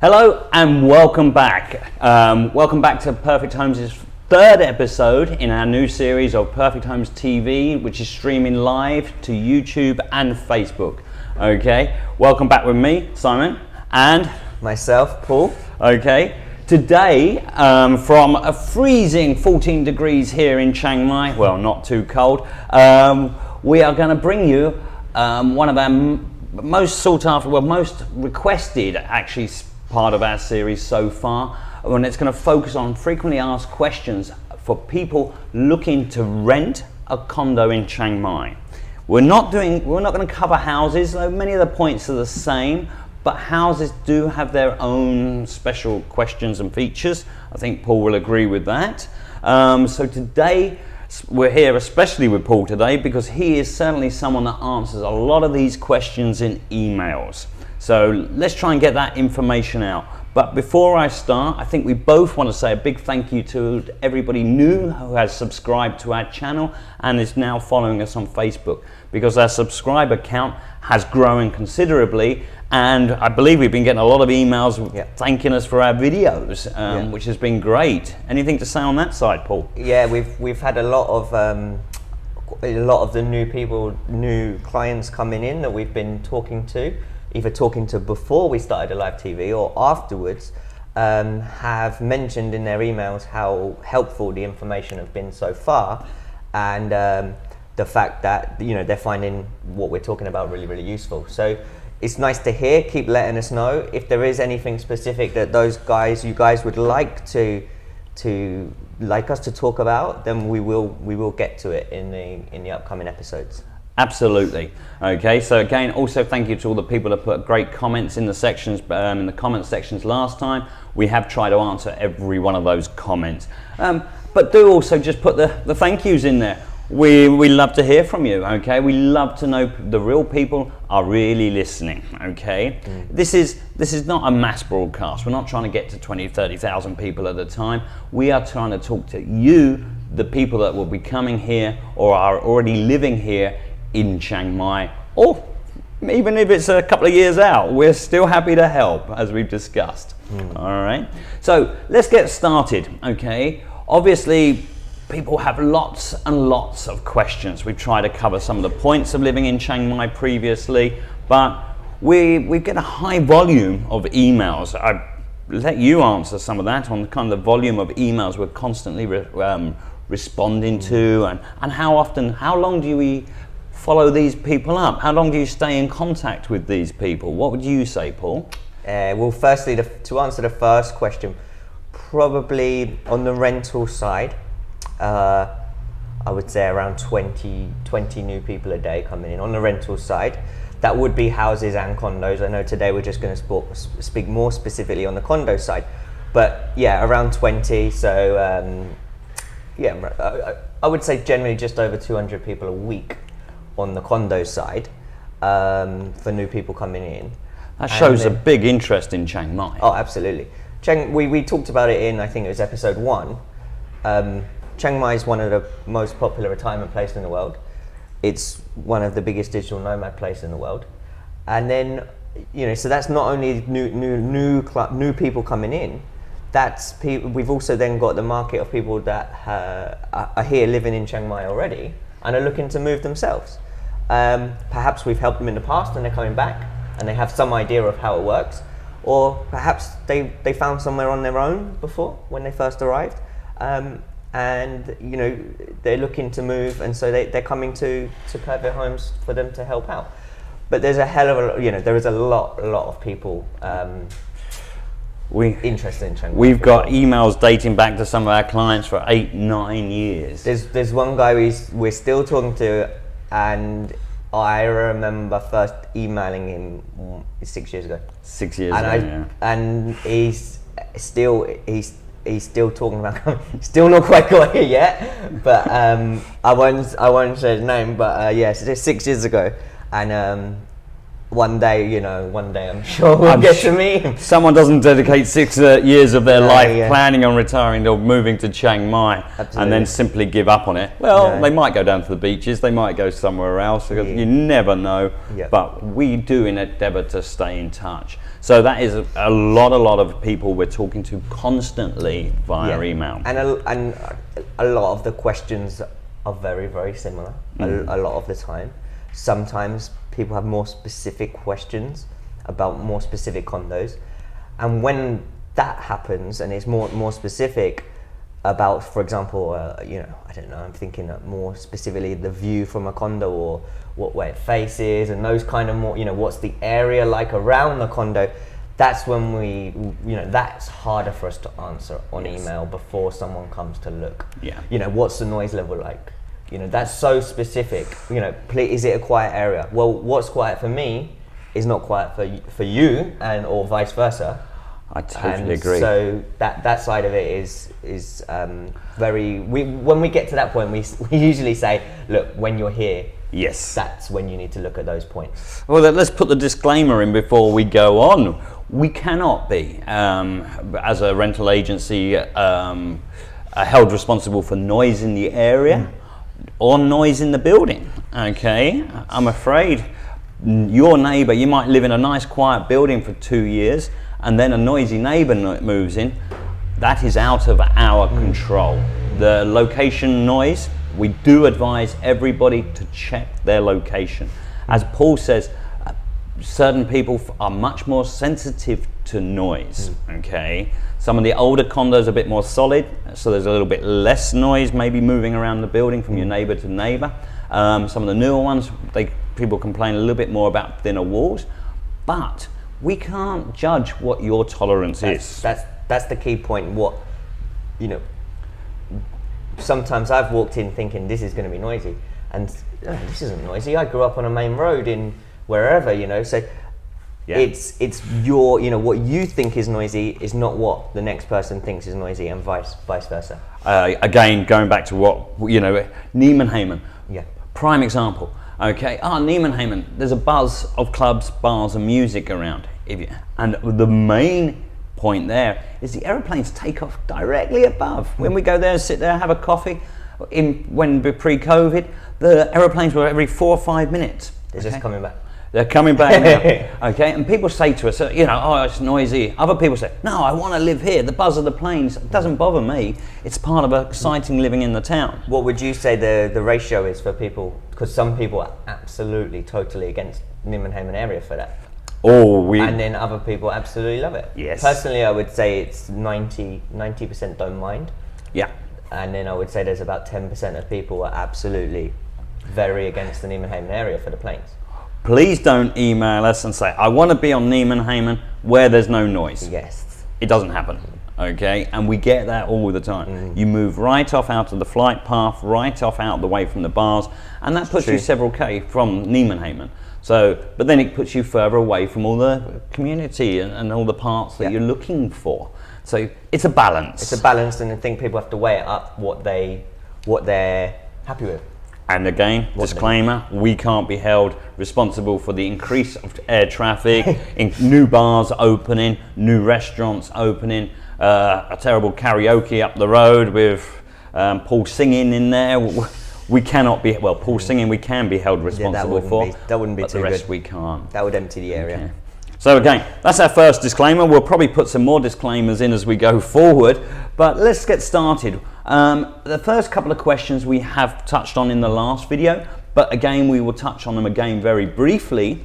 Hello and welcome back. Welcome back to Perfect Homes' third episode in our new series of Perfect Homes TV, which is streaming live to YouTube and Facebook. Okay, welcome back with me, Simon, and myself, Paul. Okay, today from a freezing 14 degrees here in Chiang Mai, well, not too cold, we are going to bring you one of our most sought after, well, most requested actually part of our series so far, and it's going to focus on frequently asked questions for people looking to rent a condo in Chiang Mai. We're not going to cover houses, though many of the points are the same, but houses do have their own special questions and features. I think Paul will agree with that. So today we're here especially with Paul today because he is certainly someone that answers a lot of these questions in emails. So let's try and get that information out. But before I start, I think we both want to say a big thank you to everybody new who has subscribed to our channel and is now following us on Facebook, because our subscriber count has grown considerably, and I believe we've been getting a lot of emails thanking us for our videos, which has been great. Anything to say on that side, Paul? Yeah, we've had a lot of the new clients coming in that we've been talking to, either talking to before we started a live TV or afterwards, have mentioned in their emails how helpful the information have been so far, and the fact that they're finding what we're talking about really, really useful. So it's nice to hear. Keep letting us know if there is anything specific that you guys would like us to talk about. Then we will get to it in the upcoming episodes. Absolutely. Okay, so again, also thank you to all the people that put great comments in the sections, in the comment sections last time. We have tried to answer every one of those comments, but do also just put the thank yous in there. We love to hear from you. Okay, we love to know the real people are really listening. Okay, this is not a mass broadcast. We're not trying to get to 20,000-30,000 people at a time. We are trying to talk to you, the people that will be coming here or are already living here in Chiang Mai, or even if it's a couple of years out, we're still happy to help, as we've discussed. All right, so let's get started. Okay, obviously people have lots and lots of questions. We've tried to cover some of the points of living in Chiang Mai previously, but we get a high volume of emails. I let you answer some of that on kind of the volume of emails we're constantly responding to, and how long do we follow these people up? How long do you stay in contact with these people? What would you say, Paul? Well, firstly, to answer the first question, probably on the rental side, I would say around 20 new people a day coming in on the rental side. That would be houses and condos. I know today we're just going to speak more specifically on the condo side, but yeah, around 20. So I would say generally just over 200 people a week on the condo side, for new people coming in. That shows a big interest in Chiang Mai. Oh, absolutely. We talked about it in, I think it was episode 1. Chiang Mai is one of the most popular retirement places in the world. It's one of the biggest digital nomad places in the world. And then, so that's not only new people coming in, that's people. We've also then got the market of people that are here living in Chiang Mai already and are looking to move themselves. Perhaps we've helped them in the past and they're coming back and they have some idea of how it works, or perhaps they found somewhere on their own before when they first arrived, and they're looking to move, and so they're coming to Perfect Homes for them to help out. But there's a hell of a there is a lot of people interested in Chiang Mai. We've got emails dating back to some of our clients for 8-9 years. There's one guy we're still talking to, and I remember first emailing him 6 years ago. 6 years ago, and he's still talking about still not quite got here yet, but I won't say his name, but yes, it's 6 years ago, and one day I'm sure we'll get to meet him. Someone doesn't dedicate 6 years of their life yeah. planning on retiring or moving to Chiang Mai and then simply give up on it. Well, they might go down to the beaches, they might go somewhere else. You never know. Yeah. But we do endeavour to stay in touch. So that is a lot of people we're talking to constantly via email. And a lot of the questions are very, very similar a lot of the time. Sometimes people have more specific questions about more specific condos, and when that happens and it's more specific about, for example, I don't know, I'm thinking more specifically the view from a condo or what way it faces and those kind of more, what's the area like around the condo. That's when that's harder for us to answer on email before someone comes to look. Yeah. What's the noise level like? That's so specific. Is it a quiet area? Well, what's quiet for me is not quiet for you, or vice versa. I totally agree. So that side of it is very. When we get to that point, we usually say, look, when you're here, yes, that's when you need to look at those points. Well, let's put the disclaimer in before we go on. We cannot be, as a rental agency, held responsible for noise in the area or noise in the building. Okay, I'm afraid your neighbour, you might live in a nice quiet building for 2 years and then a noisy neighbour moves in. That is out of our control. The location noise, we do advise everybody to check their location. As Paul says, certain people are much more sensitive to noise, okay? Some of the older condos are a bit more solid, so there's a little bit less noise maybe moving around the building from your neighbour to neighbour. Some of the newer ones, people complain a little bit more about thinner walls, but we can't judge what your tolerance is. That's the key point. Sometimes I've walked in thinking this is going to be noisy, and this isn't noisy. I grew up on a main road in wherever, so it's your, what you think is noisy is not what the next person thinks is noisy, and vice versa. Again, going back to what, Neiman-Haman, prime example. Okay, Neiman-Haman, there's a buzz of clubs, bars and music around. And the main point there is the aeroplanes take off directly above. When we go there and sit there, have a coffee, when pre-COVID, the aeroplanes were every 4 or 5 minutes. They're just coming back. They're coming back now. Okay, and people say to us, it's noisy. Other people say, no, I want to live here. The buzz of the planes doesn't bother me. It's part of exciting living in the town. What would you say the ratio is for people? Because some people are absolutely, totally against Neiman-Haman area for that. And then other people absolutely love it. Yes. Personally, I would say it's 90% don't mind. Yeah. And then I would say there's about 10% of people are absolutely very against the Neiman-Haman area for the planes. Please don't email us and say, I want to be on Neiman-Haman where there's no noise. Yes. It doesn't happen, okay? And we get that all the time. You move right off out of the flight path, right off out the way from the bars, and that puts you several K from Neiman-Haman. So, but then it puts you further away from all the community and all the parts that you're looking for. So it's a balance. It's a balance, and I think people have to weigh it up what they're happy with. And again, disclaimer, we can't be held responsible for the increase of air traffic, in new bars opening, new restaurants opening, a terrible karaoke up the road with Paul singing in there. We cannot be, Paul singing we can be held responsible for. That wouldn't be but too the rest good. we can't. That would empty the area. Okay. So again, that's our first disclaimer. We'll probably put some more disclaimers in as we go forward, but let's get started. The first couple of questions we have touched on in the last video, but again, we will touch on them again very briefly,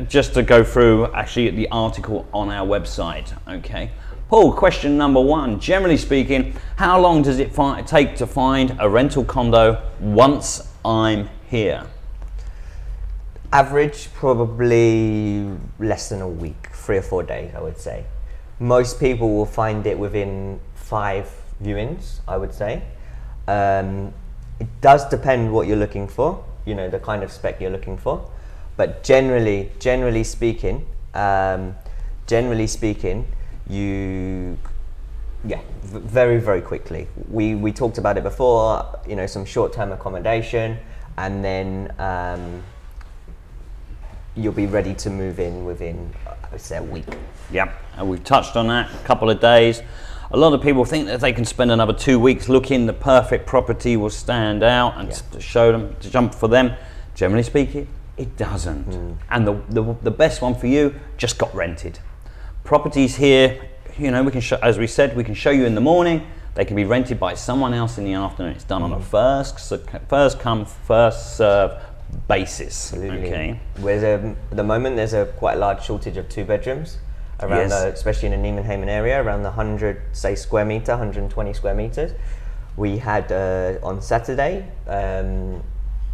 just to go through actually the article on our website, okay? Paul, question number 1, generally speaking, how long does it take to find a rental condo once I'm here? Average, probably less than a week, 3 or 4 days, I would say. Most people will find it within 5 viewings, I would say. It does depend what you're looking for, the kind of spec you're looking for. But generally speaking, very, very quickly. We talked about it before, some short-term accommodation, and then you'll be ready to move in within, I would say, a week. Yep, and we've touched on that, a couple of days. A lot of people think that they can spend another 2 weeks looking, the perfect property will stand out and to show them, to jump for them. Generally speaking, it doesn't. And the best one for you just got rented. Properties here, we can show, as we said, we can show you in the morning. They can be rented by someone else in the afternoon. It's done on a first come, first serve basis. Absolutely. Okay. At the moment, there's a quite large shortage of 2 bedrooms around, especially in the Neiman area, around the 120 square meters. We had on Saturday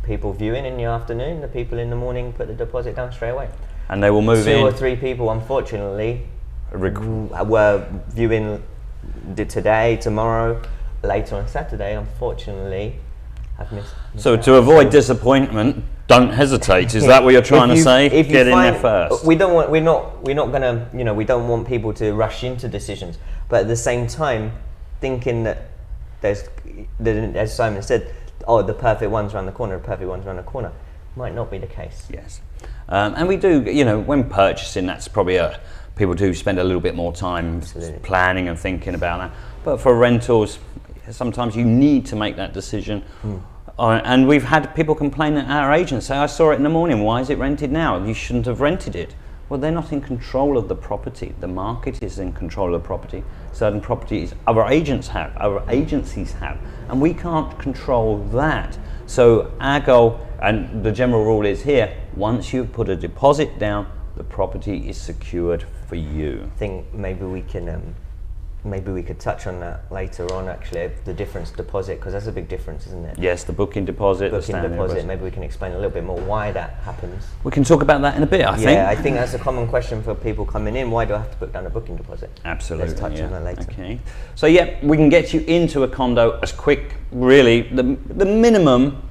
people viewing in the afternoon. The people in the morning put the deposit down straight away. And they will move in. 2 or 3 people, unfortunately, were viewing today, tomorrow, later on Saturday. Unfortunately, have missed. So to avoid disappointment, don't hesitate. Is that what you're trying to say? Get in there first. We're not gonna, we don't want people to rush into decisions. But at the same time, thinking that as Simon said, the perfect one's around the corner, might not be the case. Yes, and we do. When purchasing, that's probably people do spend a little bit more time planning and thinking about that. But for rentals, sometimes you need to make that decision. And we've had people complain at our agents, say, I saw it in the morning, why is it rented now? You shouldn't have rented it. Well, they're not in control of the property. The market is in control of the property. Certain properties other agencies have, and we can't control that. So our goal, and the general rule is here, once you've put a deposit down, the property is secured for you. I think maybe we could touch on that later on, actually, the difference deposit, because that's a big difference, isn't it? Yes, the booking deposit, the standing deposit. Maybe we can explain a little bit more why that happens. We can talk about that in a bit, I think. Yeah, I think that's a common question for people coming in. Why do I have to put down a booking deposit? Absolutely. Let's touch on that later. Okay. So we can get you into a condo as quick, really, the minimum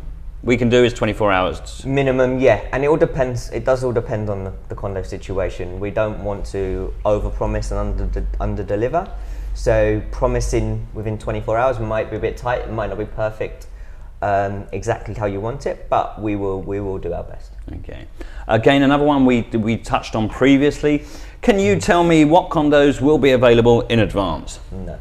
we can do is 24 hours. Minimum, yeah, and it does all depend on the condo situation. We don't want to overpromise and under-deliver. So promising within 24 hours might be a bit tight, it might not be perfect exactly how you want it, but we will do our best. Okay. Again, another one we touched on previously. Can you tell me what condos will be available in advance? No.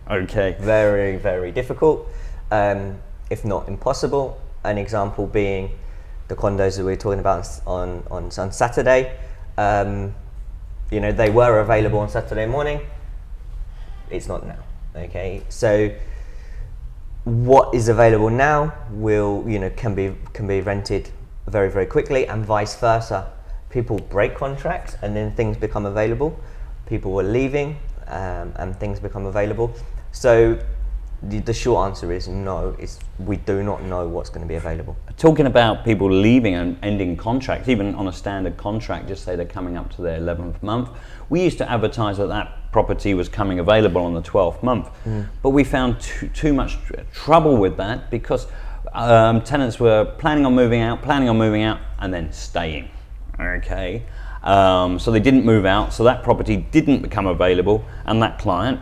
Okay. Very, very difficult, if not impossible. An example being the condos that we were talking about on Saturday. They were available on Saturday morning. It's not now. Okay, so what is available now can be rented very, very quickly, and vice versa. People break contracts and then things become available. People were leaving and things become available. So the short answer is no. We do not know what's going to be available. Talking about people leaving and ending contracts, even on a standard contract, just say they're coming up to their 11th month. We used to advertise that property was coming available on the 12th month, but we found too much trouble with that because tenants were planning on moving out, and then staying. Okay, so they didn't move out, so that property didn't become available, and that client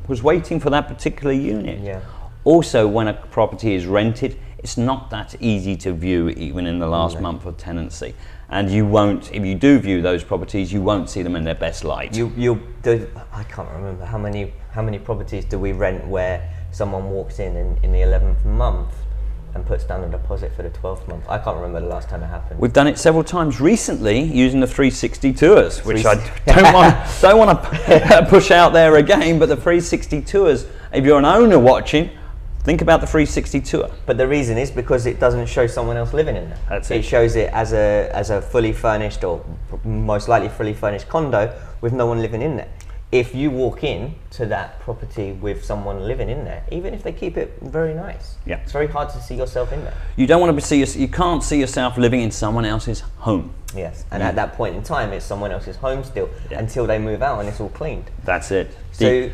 was waiting for that particular unit. Yeah. Also, when a property is rented, it's not that easy to view even in the last month of tenancy. And you won't, if you do view those properties, you won't see them in their best light. I can't remember how many properties do we rent where someone walks in the 11th month and puts down a deposit for the 12th month. I can't remember the last time it happened. We've done it several times recently using the 360 tours, which I don't want to push out there again, but the 360 tours, if you're an owner watching, think about the 360 tour. But the reason is because it doesn't show someone else living in there. That's it. It shows it as a fully furnished, or most likely fully furnished condo with no one living in there. If you walk in to that property with someone living in there, even if they keep it very nice, it's very hard to see yourself in there. You don't want to you can't see yourself living in someone else's home. Yes, and at that point in time, it's someone else's home still until they move out and it's all cleaned. That's it. So,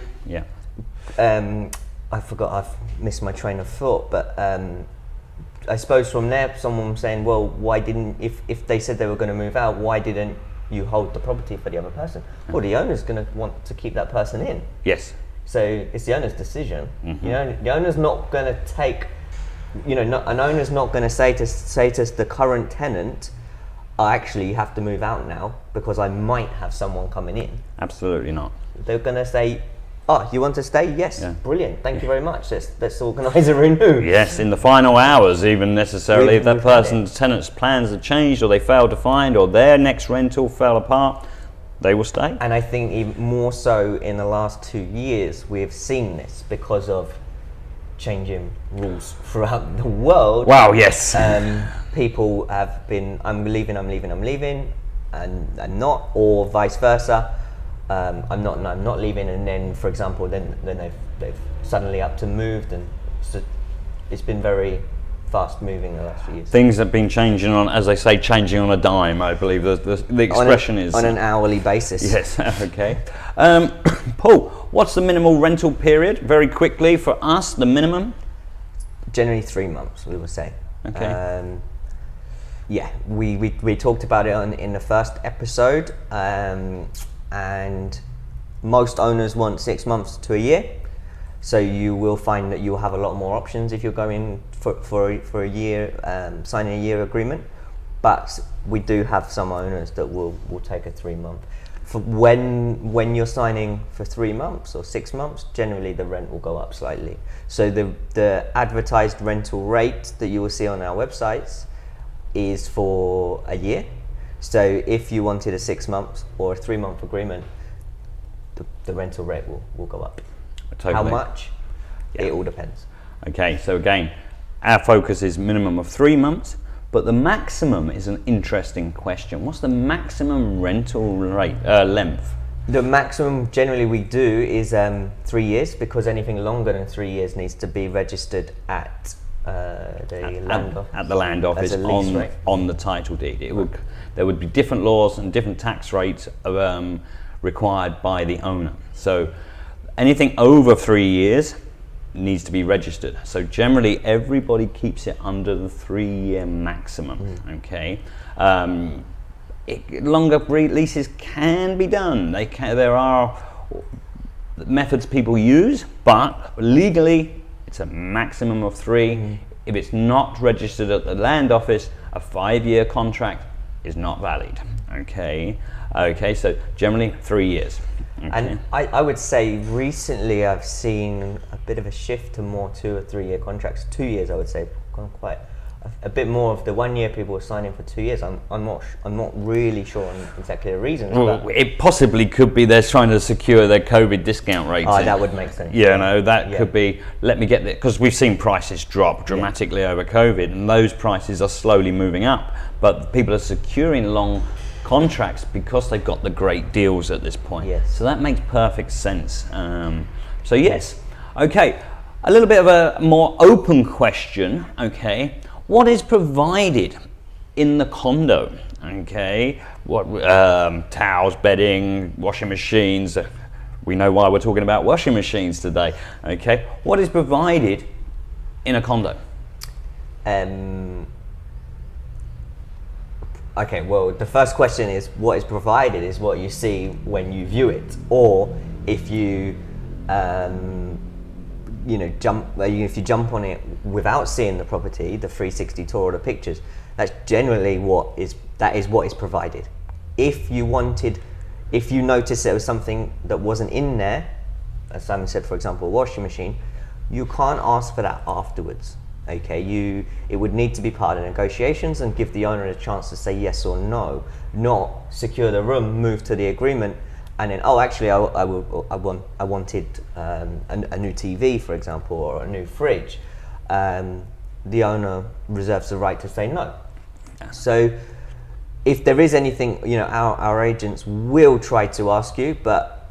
I forgot, I've missed my train of thought, but I suppose from there, someone was saying, well, why didn't, if they said they were going to move out, why didn't you hold the property for the other person? Well, the owner's going to want to keep that person in. Yes. So it's the owner's decision. The owner's not going to take, an owner's not going to say to the current tenant, actually you have to move out now because I might have someone coming in. Absolutely not. They're going to say, oh, you want to stay? Yes, Yeah. Brilliant, thank you very much. Let's organise a renew. Yes, in the final hours, even necessarily, if that We've had person's tenant's plans have changed, or they failed to find, or their next rental fell apart, they will stay. And I think even more so in the last 2 years, we've seen this because of changing rules throughout the world. Wow, yes. People have been, I'm leaving, and not, or vice versa. I'm not leaving, and then, for example, then they've suddenly up to moved, and so it's been very fast moving the last few years. Things have been changing on, as they say, changing on a dime, I believe the expression is. On an hourly basis. Yes, okay. Paul, what's the minimal rental period? Very quickly for us, the minimum? Generally 3 months, we would say. Okay. Yeah, we talked about it in the first episode, and most owners want 6 months to a year. So you will find that you'll have a lot more options if you're going for a year, signing a year agreement. But we do have some owners that will take a 3 month. For when you're signing for 3 months or 6 months, generally the rent will go up slightly. So the advertised rental rate that you will see on our websites is for a year. So if you wanted a 6 months or a 3 month agreement, the rental rate will go up. Totally. How much? Yeah. It all depends. Okay, so again, our focus is minimum of 3 months, but the maximum is an interesting question. What's the maximum rental rate length? The maximum generally we do is 3 years, because anything longer than 3 years needs to be registered at the land office as a lease rate on the title deed. There would be different laws and different tax rates required by the owner. So anything over 3 years needs to be registered. So generally everybody keeps it under the 3 year maximum. Okay. Longer leases can be done. There are methods people use, but legally it's a maximum of 3. If it's not registered at the land office, a 5 year contract is not valid. Okay. Okay, so generally 3 years. Okay. And I would say recently I've seen a bit of a shift to more 2 or 3 year contracts. 2 years, I would say, gone quite a bit more of the 1 year people were signing for 2 years. I'm not really sure on exactly the reasons. Well, it possibly could be they're trying to secure their COVID discount rates. Oh, that would make sense. Yeah, no, that could be. Let me get there, because we've seen prices drop dramatically over COVID, and those prices are slowly moving up. But people are securing long contracts because they've got the great deals at this point. Yes. So that makes perfect sense. So yes, okay. A little bit of a more open question. Okay, what is provided in the condo? Okay, what towels, bedding, washing machines. We know why we're talking about washing machines today. Okay, what is provided in a condo? Okay, well, the first question is what is provided is what you see when you view it, or if you, if you jump on it without seeing the property, the 360 tour or the pictures. That's generally what is provided. If you notice there was something that wasn't in there, as Simon said, for example, a washing machine, you can't ask for that afterwards. Okay, it would need to be part of negotiations and give the owner a chance to say yes or no, not secure the room, move to the agreement, and then actually I wanted a new TV, for example, or a new fridge. The owner reserves the right to say no. So if there is anything, our agents will try to ask you, but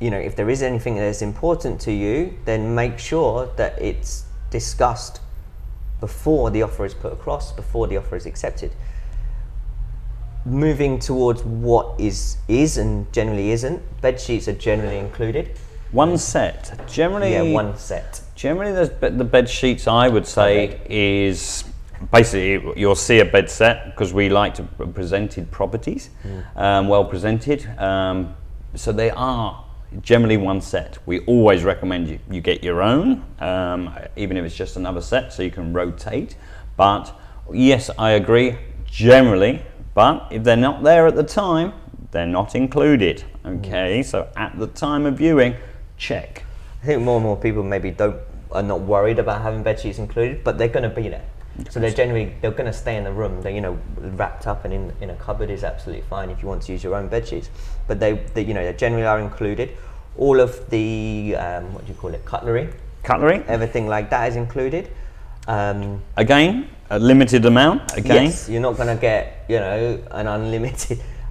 if there is anything that is important to you, then make sure that it's discussed before the offer is put across, before the offer is accepted. Moving towards what is and generally isn't, bed sheets are generally included. One set, generally. Yeah, one set. Generally, the bed sheets, I would say, is basically you'll see a bed set, because we like to presented properties, well presented. So they are generally one set. We always recommend you get your own, even if it's just another set, so you can rotate. But yes, I agree. generally, but if they're not there at the time, they're not included. Okay, so at the time of viewing, check. I think more and more people maybe are not worried about having bed sheets included, but they're going to be there. So they're going to stay in the room. They, wrapped up and in a cupboard is absolutely fine if you want to use your own bed sheets. But they generally are included. All of the what do you call it? Cutlery, everything like that is included. Again, a limited amount. Again, yes, you're not going to get an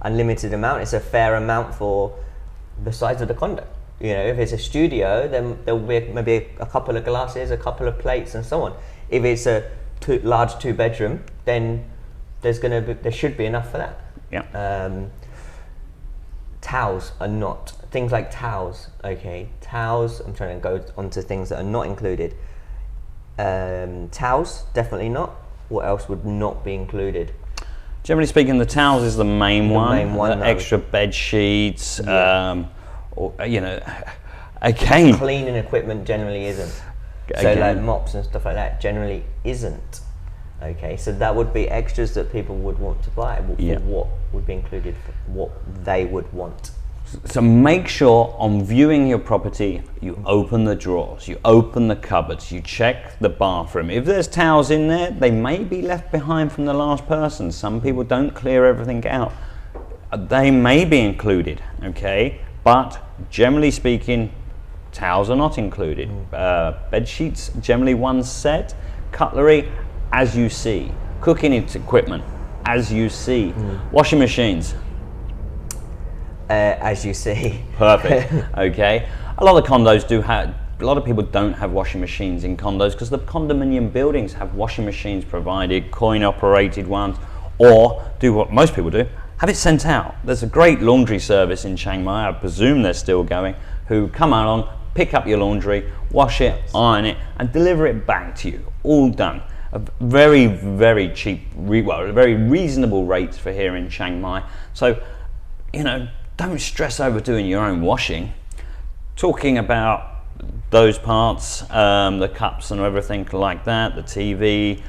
unlimited amount. It's a fair amount for the size of the condo. If it's a studio, then there'll be maybe a couple of glasses, a couple of plates, and so on. If it's a large 2-bedroom, then there should be enough for that. Yeah. Towels are not things like towels. Okay, towels. I'm trying to go on to things that are not included. Towels, definitely not. What else would not be included? Generally speaking, the towels is the main one. The extra bed sheets. Yeah. Or again, cleaning equipment generally isn't. Again. So like mops and stuff like that generally isn't. Okay, so that would be extras that people would want to buy. For what would be included, for what they would want. So make sure on viewing your property, you open the drawers, you open the cupboards, you check the bathroom. If there's towels in there, they may be left behind from the last person. Some people don't clear everything out. They may be included, okay? But generally speaking, towels are not included. Bed sheets, generally one set. Cutlery, as you see. Cooking equipment, as you see. Washing machines. As you see. Perfect. Okay. A lot of condos do have. A lot of people don't have washing machines in condos because the condominium buildings have washing machines provided, coin-operated ones, or do what most people do. Have it sent out. There's a great laundry service in Chiang Mai, I presume they're still going, who come along, pick up your laundry, wash it, iron it, and deliver it back to you. All done. A very, very cheap, very reasonable rates for here in Chiang Mai. So, don't stress over doing your own washing. Talking about those parts, the cups and everything like that, the TV,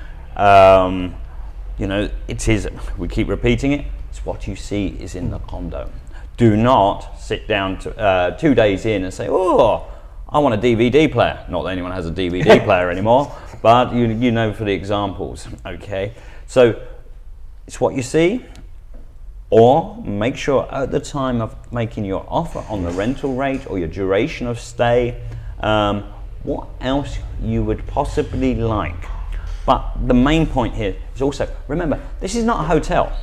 it is, we keep repeating it, it's what you see is in the condo. Do not sit down 2 days in and say, oh, I want a DVD player. Not that anyone has a DVD player anymore, but for the examples, okay? So it's what you see, or make sure at the time of making your offer on the rental rate or your duration of stay, what else you would possibly like. But the main point here is also, remember, this is not a hotel.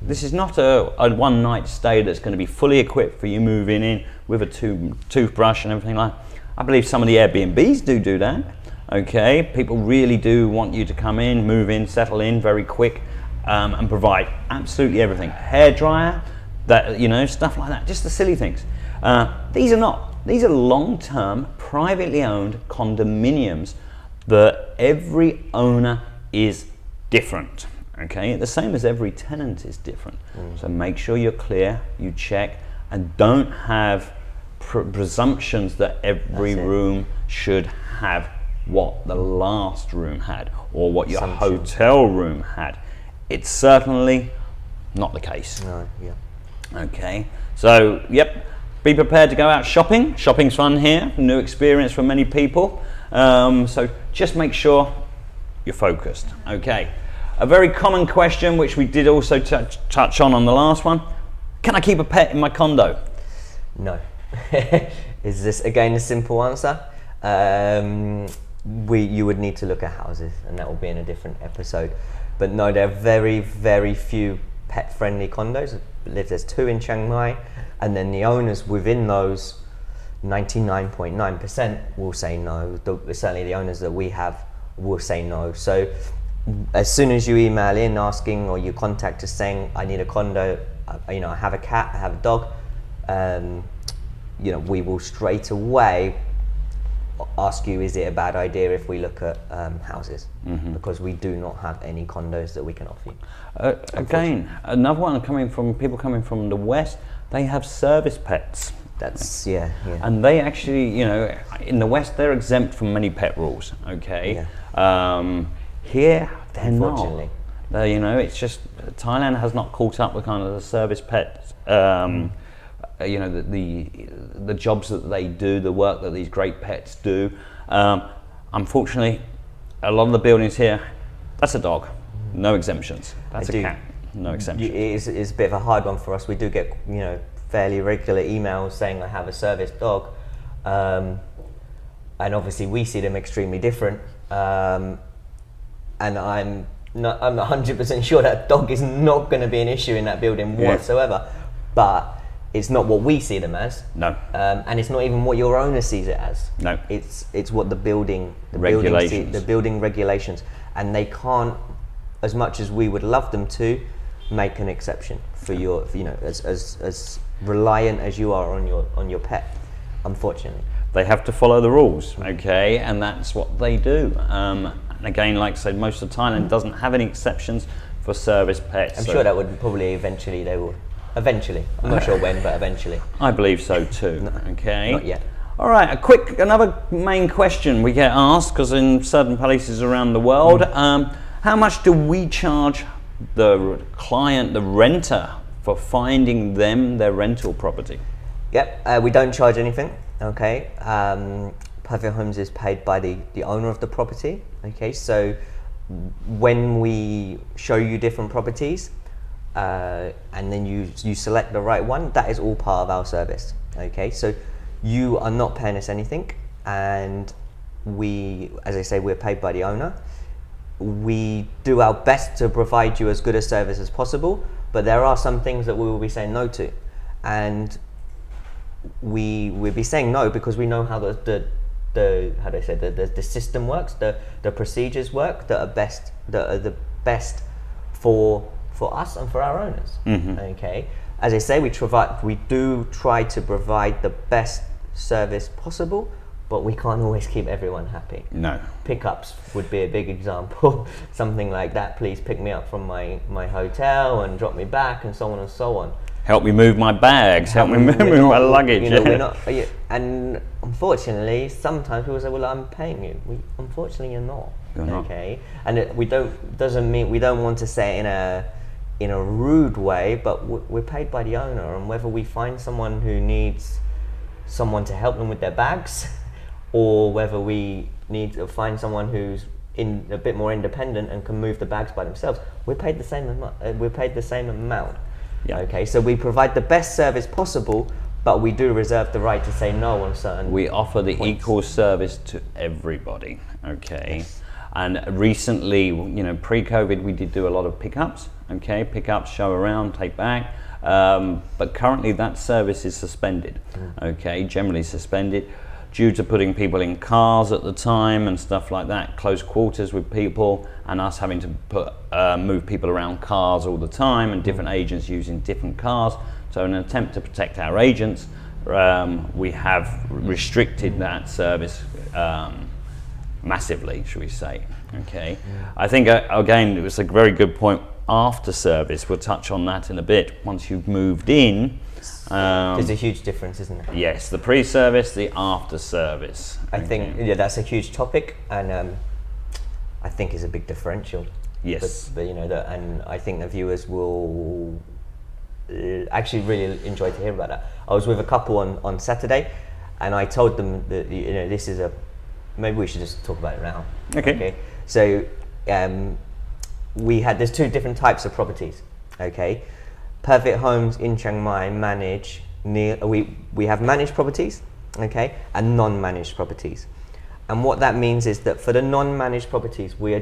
This is not a one-night stay that's going to be fully equipped for you moving in with a toothbrush and everything like that. I believe some of the Airbnbs do that. Okay, people really do want you to come in, move in, settle in very quick, and provide absolutely everything. Hairdryer, stuff like that, just the silly things. These are not. These are long-term, privately owned condominiums that every owner is different. Okay, the same as every tenant is different. So make sure you're clear, you check, and don't have presumptions that every room should have what the last room had or what your hotel room had. It's certainly not the case. No, yeah. Okay, so be prepared to go out shopping. Shopping's fun here, new experience for many people. So just make sure you're focused. Okay. A very common question, which we did also touch on the last one. Can I keep a pet in my condo? No. Is this again a simple answer? You would need to look at houses, and that will be in a different episode. But no, there are very, very few pet-friendly condos. I believe there's 2 in Chiang Mai, and then the owners within those 99.9% will say no. Certainly the owners that we have will say no. So as soon as you email in asking, or you contact us saying, I need a condo, I have a cat, I have a dog, we will straight away ask you, is it a bad idea if we look at houses? Because we do not have any condos that we can offer you. Again, another one people coming from the West, they have service pets. That's, yeah. And they actually, in the West, they're exempt from many pet rules, okay? Yeah. Here, they're Unfortunately. not. You know, it's just Thailand has not caught up with kind of the service pets. You know, the jobs that they do, the work that these great pets do. Unfortunately, a lot of the buildings here, that's a dog, no exemptions. That's a cat, no exemptions. It's a bit of a hard one for us. We do get, you know, fairly regular emails saying I have a service dog, and obviously we see them extremely different. And I'm not 100% sure that dog is not going to be an issue in that building whatsoever, but it's not what we see them as. No. And it's not even what your owner sees it as. No. It's what the building regulations, and they can't, as much as we would love them to, make an exception for your, you know, as reliant as you are on your pet, unfortunately. They have to follow the rules, okay, and that's what they do. And again, like I said, most of Thailand doesn't have any exceptions for service pets. I'm sure that would probably eventually they will. Eventually, I'm not sure when, but eventually. I believe so too. Okay. Not yet. All right. Another main question we get asked, because in certain places around the world, how much do we charge the client, the renter, for finding them their rental property? Yep. We don't charge anything. Okay. Perfect Homes is paid by the owner of the property. Okay. So when we show you different properties, and then you select the right one, that is all part of our service. Okay, so you are not paying us anything, and we, as I say, we're paid by the owner. We do our best to provide you as good a service as possible, but there are some things that we will be saying no to, and we'll be saying no because we know how the how do I say the system works, the procedures work that are the best for us and for our owners. Okay, as I say, we do try to provide the best service possible, but we can't always keep everyone happy. No. Pickups would be a big example. Something like that, please pick me up from my hotel and drop me back, and so on and so on. Help me move my bags, help me move my luggage. You know, we're not, and unfortunately, sometimes people say, well, I'm paying you. Unfortunately, you're not. Okay, and doesn't mean we don't want to say it in a rude way, but we're paid by the owner, and whether we find someone who needs someone to help them with their bags, or whether we need to find someone who's a bit more independent and can move the bags by themselves, we're paid the same amount. Yeah. Okay, so we provide the best service possible, but we do reserve the right to say no on certain. We offer the points. equal service to everybody. Okay. Yes. And recently, you know, pre-COVID, we did do a lot of pickups. Okay, pickups, show around, take back. But currently, that service is suspended. Okay, generally suspended due to putting people in cars at the time and stuff like that, close quarters with people, and us having to move people around cars all the time, and different agents using different cars. So, in an attempt to protect our agents, we have restricted that service massively, should we say. Okay. I think again it was a very good point. After service, we'll touch on that in a bit. Once you've moved in, there's a huge difference, isn't there? Yes, the pre-service, the after service. I think that's a huge topic, and I think is a big differential. Yes, but you know that, and I think the viewers will actually really enjoy to hear about that. I was with a couple on Saturday, and I told them that, you know, this is maybe we should just talk about it now. Okay. So there's two different types of properties. Okay, Perfect Homes in Chiang Mai we have managed properties, okay, and non-managed properties. And what that means is that for the non-managed properties, we are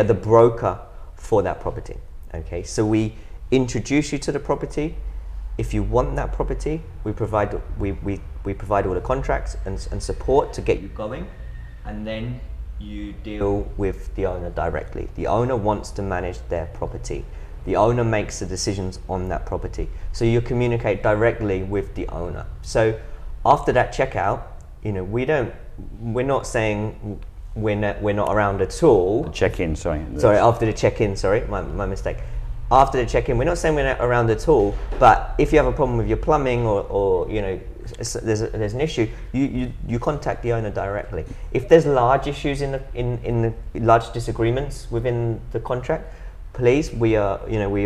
the broker for that property. Okay, so we introduce you to the property. If you want that property, we provide all the contracts and support to get you going, and then you deal with the owner directly. The owner wants to manage their property. The owner makes the decisions on that property. So you communicate directly with the owner. So after that checkout, you know, we're not saying we're not around at all. Check-in, sorry. After the check-in, my mistake. After the check-in, we're not saying we're not around at all, but if you have a problem with your plumbing or you know, there's an issue, you contact the owner directly. If there's large issues in the large disagreements within the contract, please, we are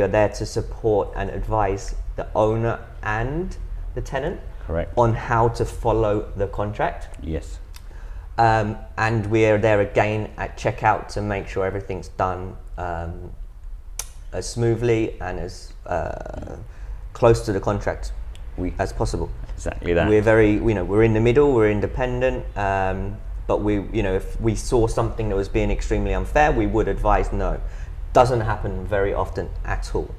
there to support and advise the owner and the tenant. Correct. On how to follow the contract. Yes. And we are there again at checkout to make sure everything's done as smoothly and as close to the contract as possible. Exactly that. We're very, we're in the middle, we're independent, but if we saw something that was being extremely unfair, we would advise no. Doesn't happen very often at all.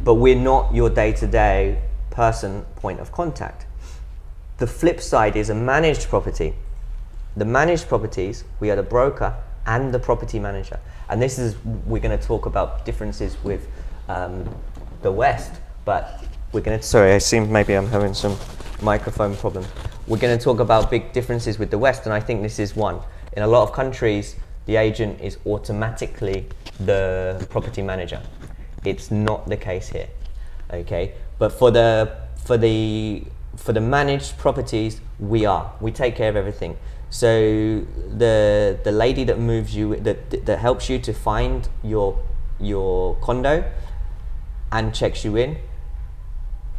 But we're not your day-to-day point of contact. The flip side is a managed property. The managed properties, we are the broker and the property manager. And we're going to talk about differences with the West, but sorry, I seem maybe I'm having some microphone problems. We're going to talk about big differences with the West, and I think this is one. In a lot of countries, the agent is automatically the property manager. It's not the case here, okay? But for the managed properties, we take care of everything. So the lady that moves you, that helps you to find your condo and checks you in,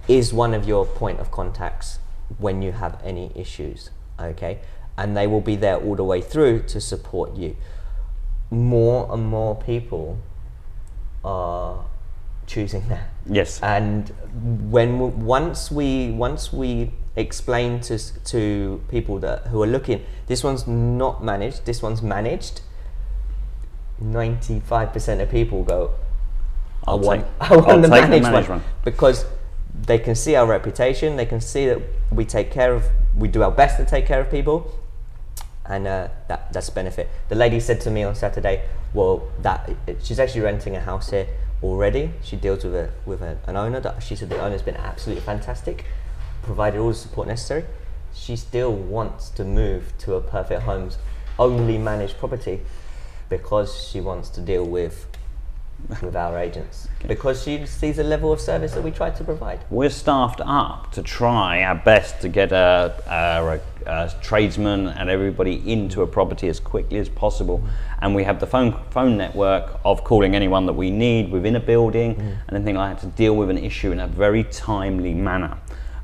is one of your point of contacts when you have any issues, okay? And they will be there all the way through to support you. More and more people are choosing that. Yes. And once we explain to people who are looking, this one's not managed, this one's managed, 95% of people go, I want the managed one, because they can see our reputation, they can see that we do our best to take care of people, and that's a benefit. The lady said to me on Saturday, well, that she's actually renting a house here already. She deals with an owner. She said the owner's been absolutely fantastic, provided all the support necessary. She still wants to move to a Perfect Homes only managed property because she wants to deal with our agents, because she sees the level of service that we try to provide. We're staffed up to try our best to get a tradesman and everybody into a property as quickly as possible, and we have the phone network of calling anyone that we need within a building and anything like that to deal with an issue in a very timely manner.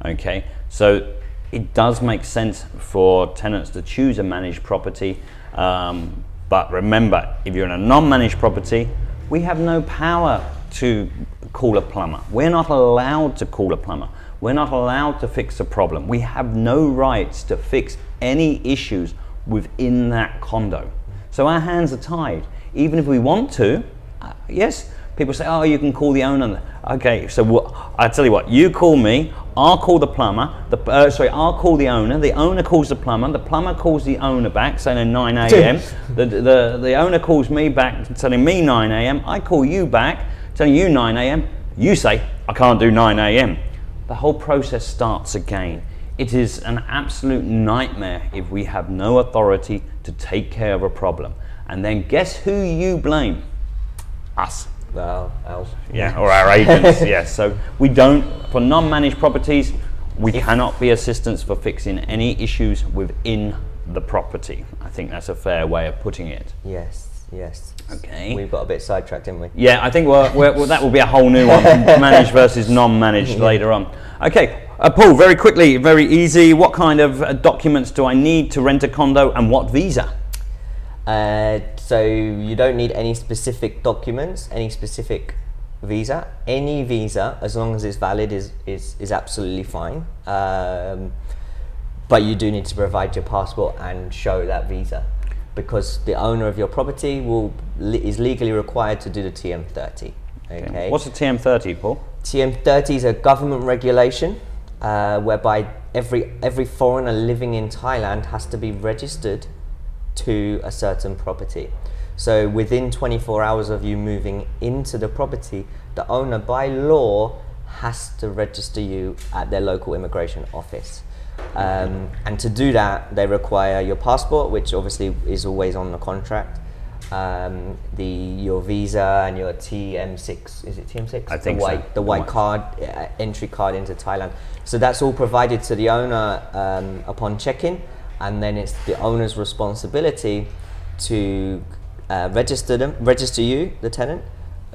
Okay, so it does make sense for tenants to choose a managed property, but remember, if you're in a non-managed property, we have no power to call a plumber. We're not allowed to call a plumber. We're not allowed to fix a problem. We have no rights to fix any issues within that condo. So our hands are tied. Even if we want to, yes, people say, oh, you can call the owner. Okay, so I tell you what, you call me, I'll call the plumber, I'll call the owner calls the plumber calls the owner back saying at 9 a.m. the owner calls me back telling me 9 a.m. I call you back telling you 9 a.m. You say, I can't do 9 a.m. The whole process starts again. It is an absolute nightmare if we have no authority to take care of a problem. And then guess who you blame? Us. Well, yeah, or our agents. Yes. So we don't, for non-managed properties, we cannot be assistance for fixing any issues within the property. I think that's a fair way of putting it. Yes. Okay. We've got a bit sidetracked, didn't we? Yeah, I think that will be a whole new one, managed versus non-managed later on. Okay, Paul, very quickly, very easy. What kind of documents do I need to rent a condo, and what visa? So you don't need any specific documents, any specific visa. Any visa, as long as it's valid, is absolutely fine. But you do need to provide your passport and show that visa, because the owner of your property is legally required to do the TM30. Okay. What's the TM30, Paul? TM30 is a government regulation whereby every foreigner living in Thailand has to be registered to a certain property. So within 24 hours of you moving into the property, the owner by law has to register you at their local immigration office. And to do that, they require your passport, which obviously is always on the contract, your visa and your TM6. Is it TM6? I think the white card, entry card into Thailand. So that's all provided to the owner upon check-in, and then it's the owner's responsibility to register you, the tenant.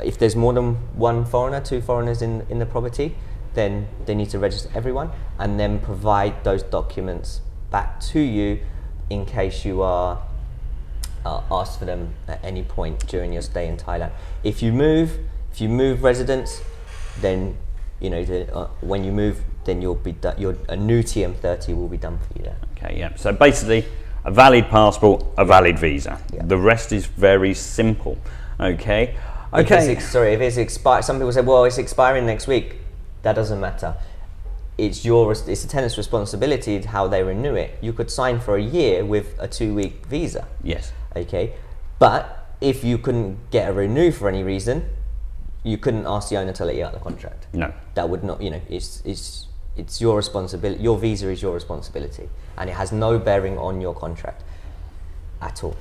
If there's more than one foreigner, 2 foreigners in the property, then they need to register everyone and then provide those documents back to you in case you are asked for them at any point during your stay in Thailand. If you move residents, then when you move, then you'll be a new TM30 will be done for you there. Okay, yeah. So basically, a valid passport, a valid visa. Yeah. The rest is very simple. Okay. Okay. If it's expired, some people say, well, it's expiring next week. That doesn't matter. It's the tenant's responsibility how they renew it. You could sign for a year with a 2-week visa. Yes. Okay. But if you couldn't get a renew for any reason, you couldn't ask the owner to let you out of the contract. No. That would not, it's your responsibility. Your visa is your responsibility, and it has no bearing on your contract at all.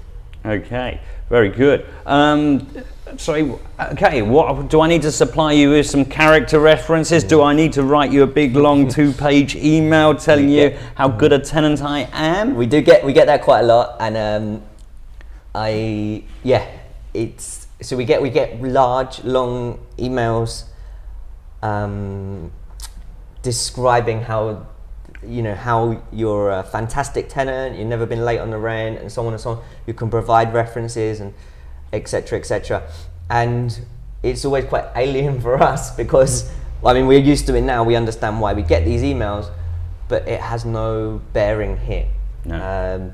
Okay, very good. Okay, what do I need to supply you with? Some character references? Do I need to write you a big long 2-page email telling you how good a tenant I am? We get that quite a lot, and we get large, long emails describing how you're a fantastic tenant, you've never been late on the rent, and so on and so on. You can provide references and etc. And it's always quite alien for us because we're used to it now. We understand why we get these emails, but it has no bearing here. No.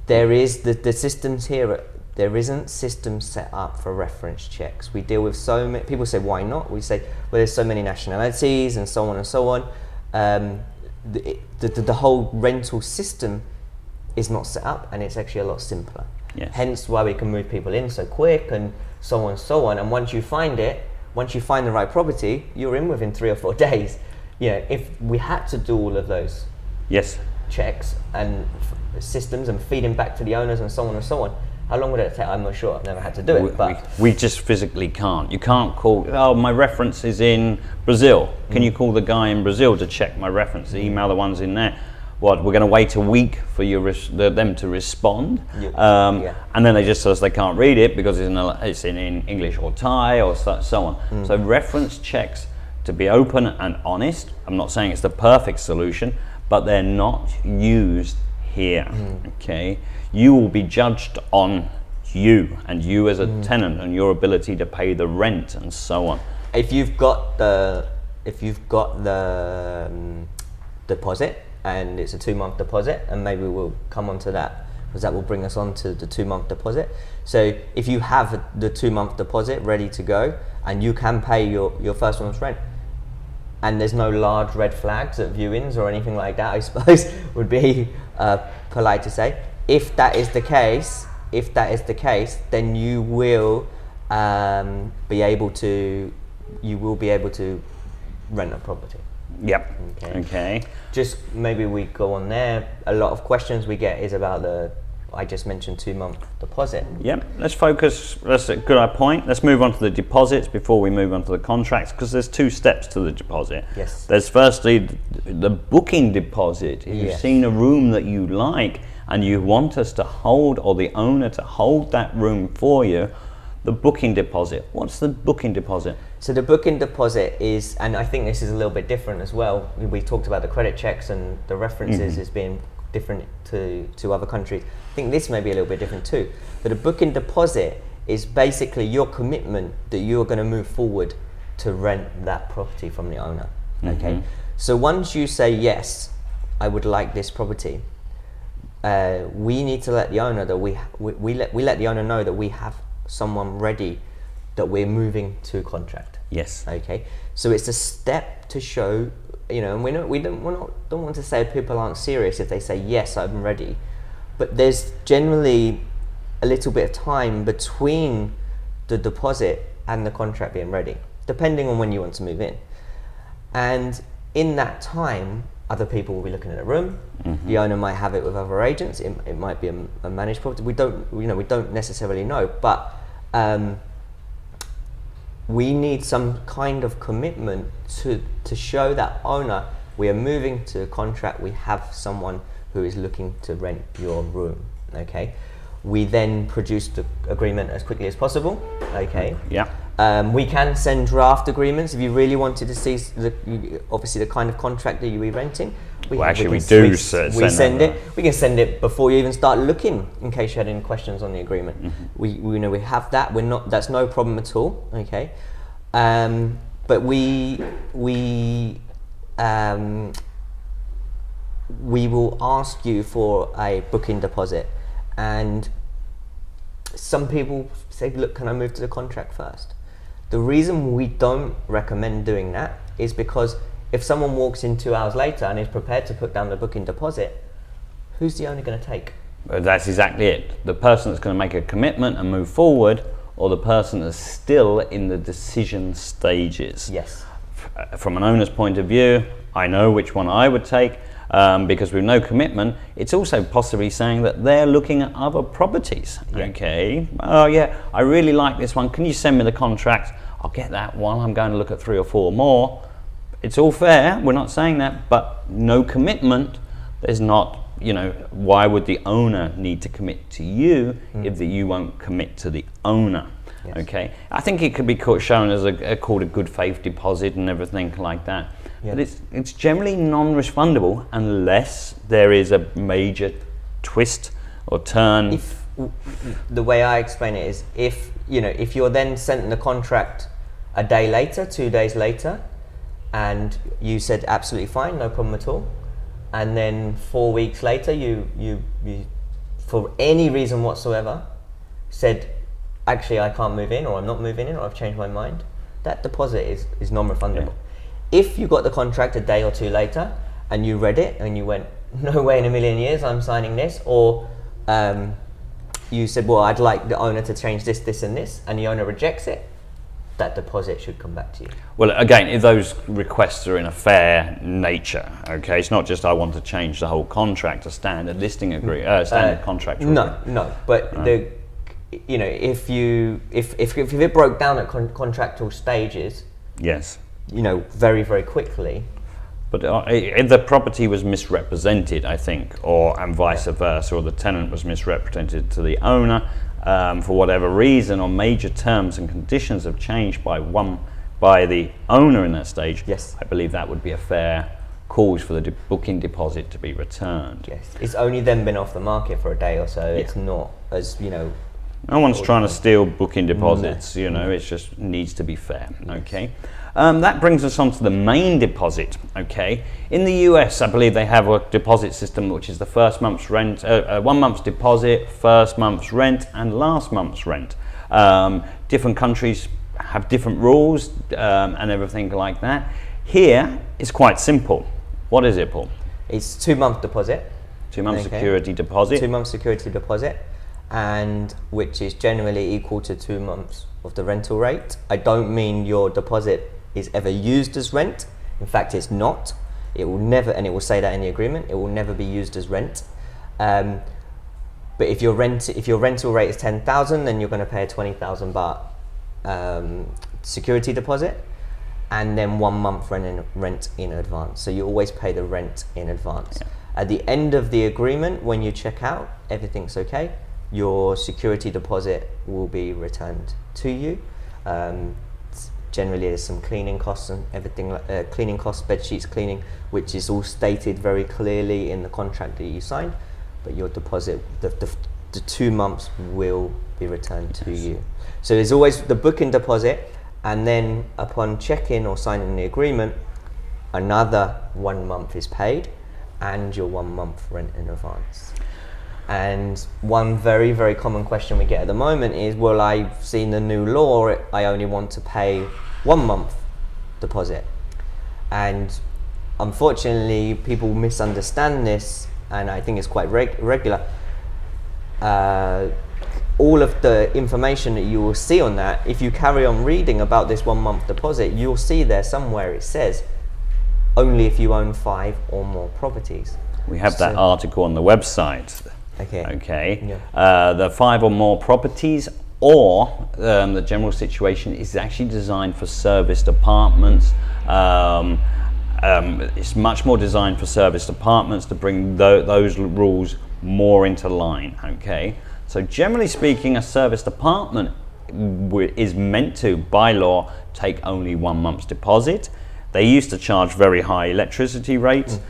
There is the systems here. There isn't systems set up for reference checks. We deal with so many people. Say, why not? We say, well, there's so many nationalities and so on and so on. The whole rental system is not set up, and it's actually a lot simpler. Yes. Hence why we can move people in so quick, and so on and so on. And once you find the right property, you're in within 3 or 4 days. If we had to do all of those checks and systems and feeding back to the owners and so on and so on, how long would it take? I'm not sure. I've never had to do it. But we just physically can't. You can't call, my reference is in Brazil. Can you call the guy in Brazil to check my reference? Email the ones in there. What, we're going to wait a week for them to respond? And then they just tell us they can't read it because it's in English or Thai or so on. So reference checks, to be open and honest, I'm not saying it's the perfect solution, but they're not used here. Okay, you will be judged on you as a tenant and your ability to pay the rent and so on. If you've got the deposit, and it's a 2-month deposit, and maybe we'll come on to that because that will bring us on to the 2-month deposit. So if you have the 2-month deposit ready to go and you can pay your first month's rent, and there's no large red flags at viewings or anything like that, I suppose would be polite to say. If that is the case, then you will be able to rent a property. Yep. Okay. Just maybe we go on there. A lot of questions we get is about I just mentioned 2-month deposit. Yep. Let's focus. That's a good point. Let's move on to the deposits before we move on to the contracts, because there's 2 steps to the deposit. Yes. There's firstly the booking deposit. If you've seen a room that you like and you want us to hold, or the owner to hold that room for you, the booking deposit. What's the booking deposit? So the booking deposit is, and I think this is a little bit different as well. We talked about the credit checks and the references as being different to other countries. I think this may be a little bit different too. But a booking deposit is basically your commitment that you are going to move forward to rent that property from the owner. Okay. So once you say, yes, I would like this property, we need to let the owner that we let the owner know that we have someone ready, that we're moving to contract. Yes. Okay. So it's a step to show, and we don't want to say people aren't serious if they say yes, I'm ready, but there's generally a little bit of time between the deposit and the contract being ready, depending on when you want to move in. And in that time, other people will be looking at a room. The owner might have it with other agents. It might be a managed property. We don't necessarily know, but we need some kind of commitment to show that owner we are moving to a contract. We have someone who is looking to rent your room. Okay. We then produce the agreement as quickly as possible. Okay. Yeah. We can send draft agreements if you really wanted to see obviously the kind of contract that you'll be renting. We send it. We can send it before you even start looking, in case you had any questions on the agreement. We have that. That's no problem at all. Okay. But we will ask you for a booking deposit. And some people say, look, can I move to the contract first? The reason we don't recommend doing that is because if someone walks in 2 hours later and is prepared to put down the booking deposit, who's the owner going to take? That's exactly it. The person that's going to make a commitment and move forward, or the person that's still in the decision stages. Yes. From an owner's point of view, I know which one I would take. Because with no commitment, it's also possibly saying that they're looking at other properties. Yeah. Okay, oh yeah, I really like this one. Can you send me the contract? I'll get that one. I'm going to look at 3 or 4 more. It's all fair. We're not saying that, but no commitment. There's not. Why would the owner need to commit to you if you won't commit to the owner? Yes. Okay, I think it could be shown as called a good faith deposit and everything like that. Yeah. But it's generally non-refundable unless there is a major twist or turn. The way I explain it is, if you're then sent the contract a day later, 2 days later, and you said absolutely fine, no problem at all, and then 4 weeks later you for any reason whatsoever said, actually I can't move in, or I'm not moving in, or I've changed my mind, that deposit is non-refundable. Yeah. If you got the contract a day or 2 later and you read it and you went, no way in a million years I'm signing this, or you said, well, I'd like the owner to change this, this and this, and the owner rejects it, that deposit should come back to you. Well, again, if those requests are in a fair nature, okay, it's not just I want to change the whole contract, a standard listing standard contract. No, but if it broke down at contractual stages, yes, very, very quickly. But if the property was misrepresented, I think, and vice versa, or the tenant was misrepresented to the owner for whatever reason, or major terms and conditions have changed by the owner in that stage, yes, I believe that would be a fair cause for the booking deposit to be returned. Yes, it's only then been off the market for a day or so. Yeah. It's not as no one's trying to steal booking deposits. It just needs to be fair. Okay. That brings us on to the main deposit. Okay, in the US, I believe they have a deposit system which is the first month's rent, 1 month's deposit, first month's rent, and last month's rent. Different countries have different rules and everything like that. Here, it's quite simple. What is it, Paul? It's 2 month deposit. 2 months security deposit. 2 months security deposit, and which is generally equal to 2 months of the rental rate. I don't mean your deposit is ever used as rent. In fact, it's not. It will never, and it will say that in the agreement, it will never be used as rent. But if your rental rate is 10,000, then you're going to pay a 20,000 baht security deposit, and then 1 month rent in advance. So you always pay the rent in advance. Yeah. At the end of the agreement, when you check out, everything's okay. Your security deposit will be returned to you. Generally, there's some cleaning costs and everything, cleaning costs, bedsheets cleaning, which is all stated very clearly in the contract that you signed. But your deposit, the 2 months will be returned to you. So there's always the booking deposit, and then upon check-in or signing the agreement, another 1 month is paid, and your 1 month rent in advance. And one very, very common question we get at the moment is, well, I've seen the new law, I only want to pay 1 month deposit. And unfortunately, people misunderstand this, and I think it's quite regular. All of the information that you will see on that, if you carry on reading about this 1 month deposit, you'll see there somewhere it says only if you own 5 or more properties. We have that article on the website. Okay. The 5 or more properties, or the general situation is actually designed for serviced apartments. It's much more designed for serviced apartments to bring those rules more into line. Okay, so generally speaking, a serviced apartment is meant to, by law, take only 1 month's deposit. They used to charge very high electricity rates.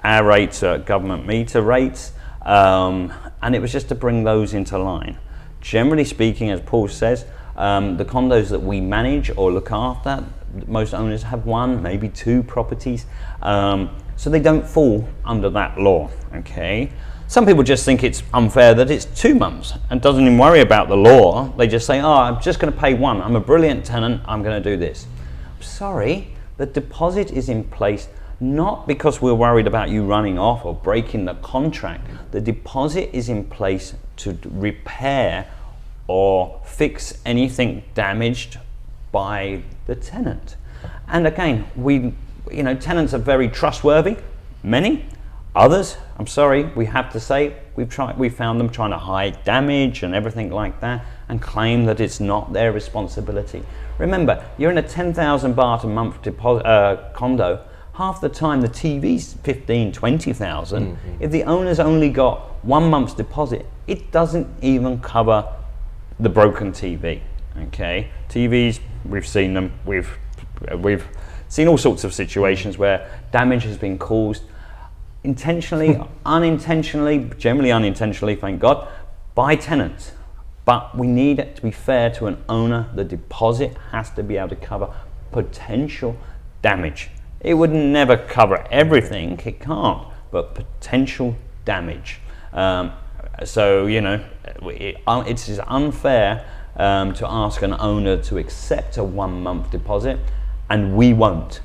Our rates are government meter rates, and it was just to bring those into line. Generally speaking, as Paul says, the condos that we manage or look after, most owners have 1, maybe 2 properties, so they don't fall under that law. Okay, some people just think it's unfair that it's 2 months and doesn't even worry about the law. They just say, oh, I'm just going to pay 1. I'm a brilliant tenant, I'm going to do this. Sorry, the deposit is in place not because we're worried about you running off or breaking the contract. The deposit is in place to repair or fix anything damaged by the tenant. And again, tenants are very trustworthy. Many others, I'm sorry, we have to say, we found them trying to hide damage and everything like that and claim that it's not their responsibility. Remember, you're in a 10,000 baht a month condo. Half the time the TV's 15, 20,000. If the owner's only got 1 month's deposit, it doesn't even cover the broken TV. Okay, TVs, we've seen them. We've seen all sorts of situations where damage has been caused intentionally, unintentionally, generally unintentionally, thank God, by tenants. But we need it to be fair to an owner. The deposit has to be able to cover potential damage. It would never cover everything, it can't, but potential damage. So, it's unfair to ask an owner to accept a 1 month deposit, and we won't.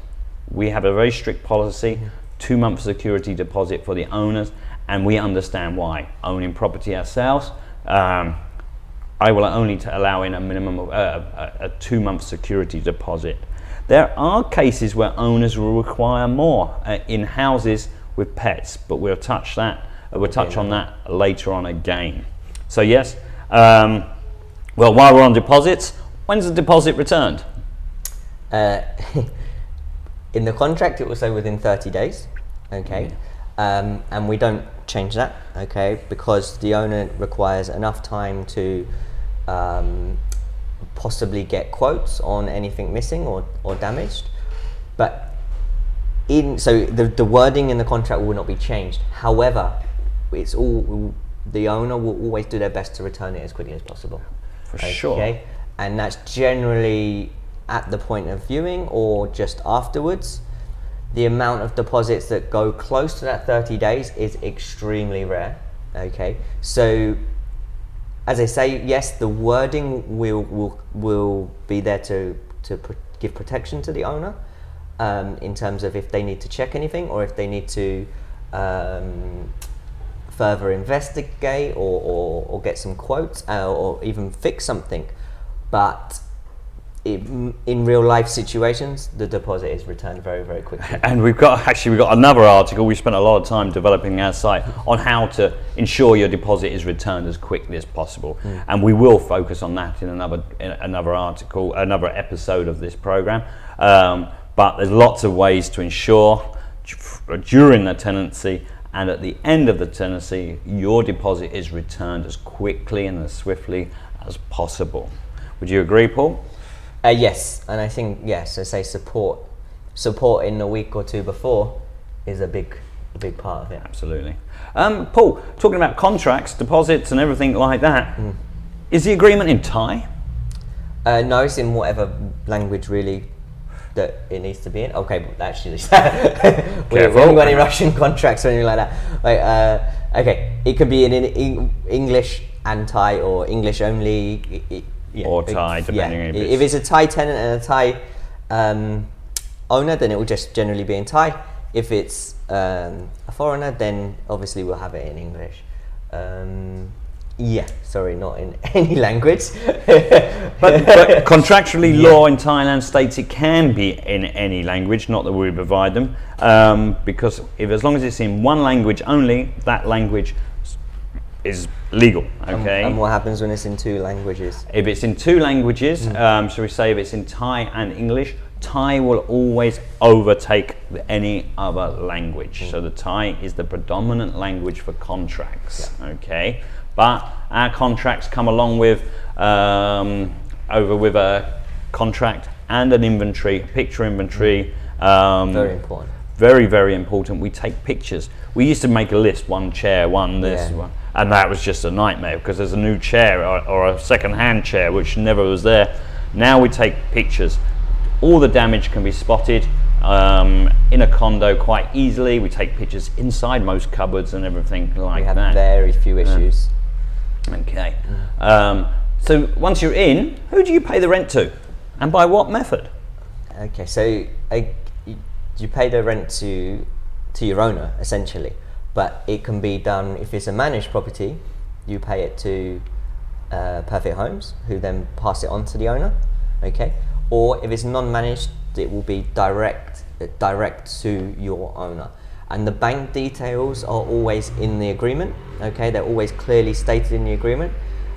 We have a very strict policy, 2 month security deposit for the owners, and we understand why. Owning property ourselves, I will only allow in a minimum of a 2 month security deposit. There are cases where owners will require more in houses with pets, but we'll touch on that later on again. So yes, well, while we're on deposits, when's the deposit returned? In the contract, it will say within 30 days. Okay, and we don't change that. Okay, because the owner requires enough time to possibly get quotes on anything missing or damaged, but so the wording in the contract will not be changed. However, the owner will always do their best to return it as quickly as possible. For sure. And that's generally at the point of viewing or just afterwards. The amount of deposits that go close to that 30 days is extremely rare. Okay, so as I say, yes, the wording will be there to give protection to the owner in terms of if they need to check anything or if they need to further investigate or get some quotes or even fix something. But in real life situations, the deposit is returned very, very quickly. And we've got another article. We spent a lot of time developing our site on how to ensure your deposit is returned as quickly as possible. And we will focus on that in another article, another episode of this program. But there's lots of ways to ensure during the tenancy and at the end of the tenancy, your deposit is returned as quickly and as swiftly as possible. Would you agree, Paul? Yes, and I think yes. I say support in a week or two before is a big part of it. Absolutely. Paul, talking about contracts, deposits, and everything like that, is the agreement in Thai? No, it's in whatever language really that it needs to be in. Okay, actually, we haven't got any Russian contracts or anything like that. Okay, it could be in English and Thai or English only. Or Thai, depending if it's a Thai tenant and a Thai owner, then it will just generally be in Thai. If it's a foreigner, then obviously we'll have it in English. Yeah, sorry, not in any language. But contractually, law in Thailand states it can be in any language, not that we provide them, because as long as it's in one language only, that language is legal. Okay. And what happens when it's in two languages? If it's in two languages, shall we say if it's in Thai and English, Thai will always overtake any other language. So the Thai is the predominant language for contracts. Yeah. Okay. But our contracts come along with with a contract and an inventory, picture inventory. Very important. Very, very important. We take pictures. We used to make a list, one chair, one this, one, and that was just a nightmare because there's a new chair or a second-hand chair which never was there. Now we take pictures. All the damage can be spotted in a condo quite easily. We take pictures inside most cupboards and everything like that. We have very few issues. Okay. So once you're in, who do you pay the rent to, and by what method? Okay, so you pay the rent to your owner essentially, but it can be done if it's a managed property. You pay it to Perfect Homes, who then pass it on to the owner. Okay, or if it's non-managed, it will be direct to your owner. And the bank details are always in the agreement. Okay, they're always clearly stated in the agreement,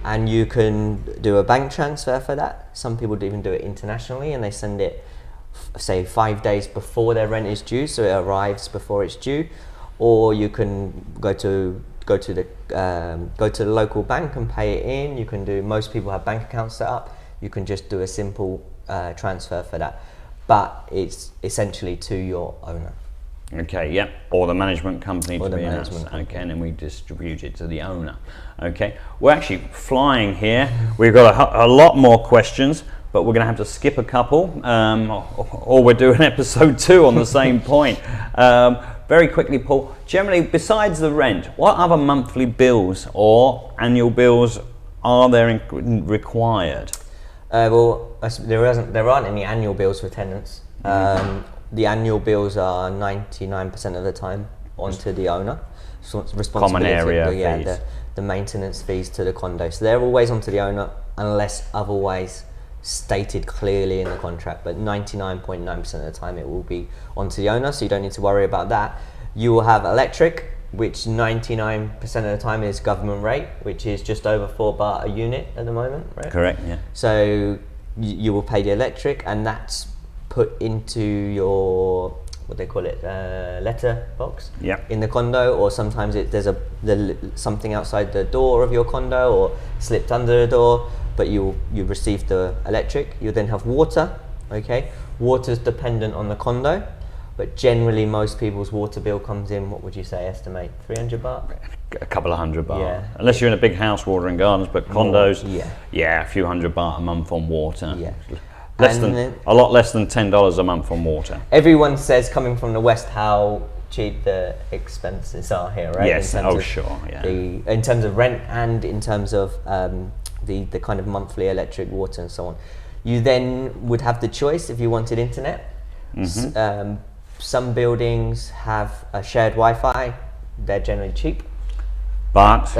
and you can do a bank transfer for that. Some people even do it internationally, and they send it, say, 5 days before their rent is due, so it arrives before it's due. Or you can go to the local bank and pay it in. You can do. Most people have bank accounts set up. You can just do a simple transfer for that, but it's essentially to your owner. Okay, yep, or the management company or to the be management announced. company. Okay, and then we distribute it to the owner. Okay, we're actually flying here. We've got a lot more questions, but we're going to have to skip a couple, or we're doing episode 2 on the same point. Very quickly, Paul, generally, besides the rent, what other monthly bills or annual bills are there required? Well, there aren't any annual bills for tenants. The annual bills are 99% of the time onto the owner. So Common area fees. The maintenance fees to the condo. So they're always onto the owner unless otherwise stated clearly in the contract. But 99.9% of the time it will be onto the owner, so you don't need to worry about that. You will have electric, which 99% of the time is government rate, which is just over 4 baht a unit at the moment, right? Correct, yeah. So you will pay the electric, and that's put into your, what they call it, letter box in the condo, or sometimes there's something outside the door of your condo or slipped under the door, but you receive the electric. You then have water. Okay, water's dependent on the condo, but generally most people's water bill comes in, what would you say, estimate 300 baht? A couple of $100 baht. Yeah. Unless you're in a big house, watering gardens, but condos, more, a few $100 baht a month on water. Yeah. A lot less than $10 a month on water. Everyone says, coming from the West, how cheap the expenses are here, right? Yes, sure, yeah. In terms of rent and in terms of the kind of monthly electric, water and so on. You then would have the choice if you wanted internet. Mm-hmm. Some buildings have a shared Wi-Fi. They're generally cheap. But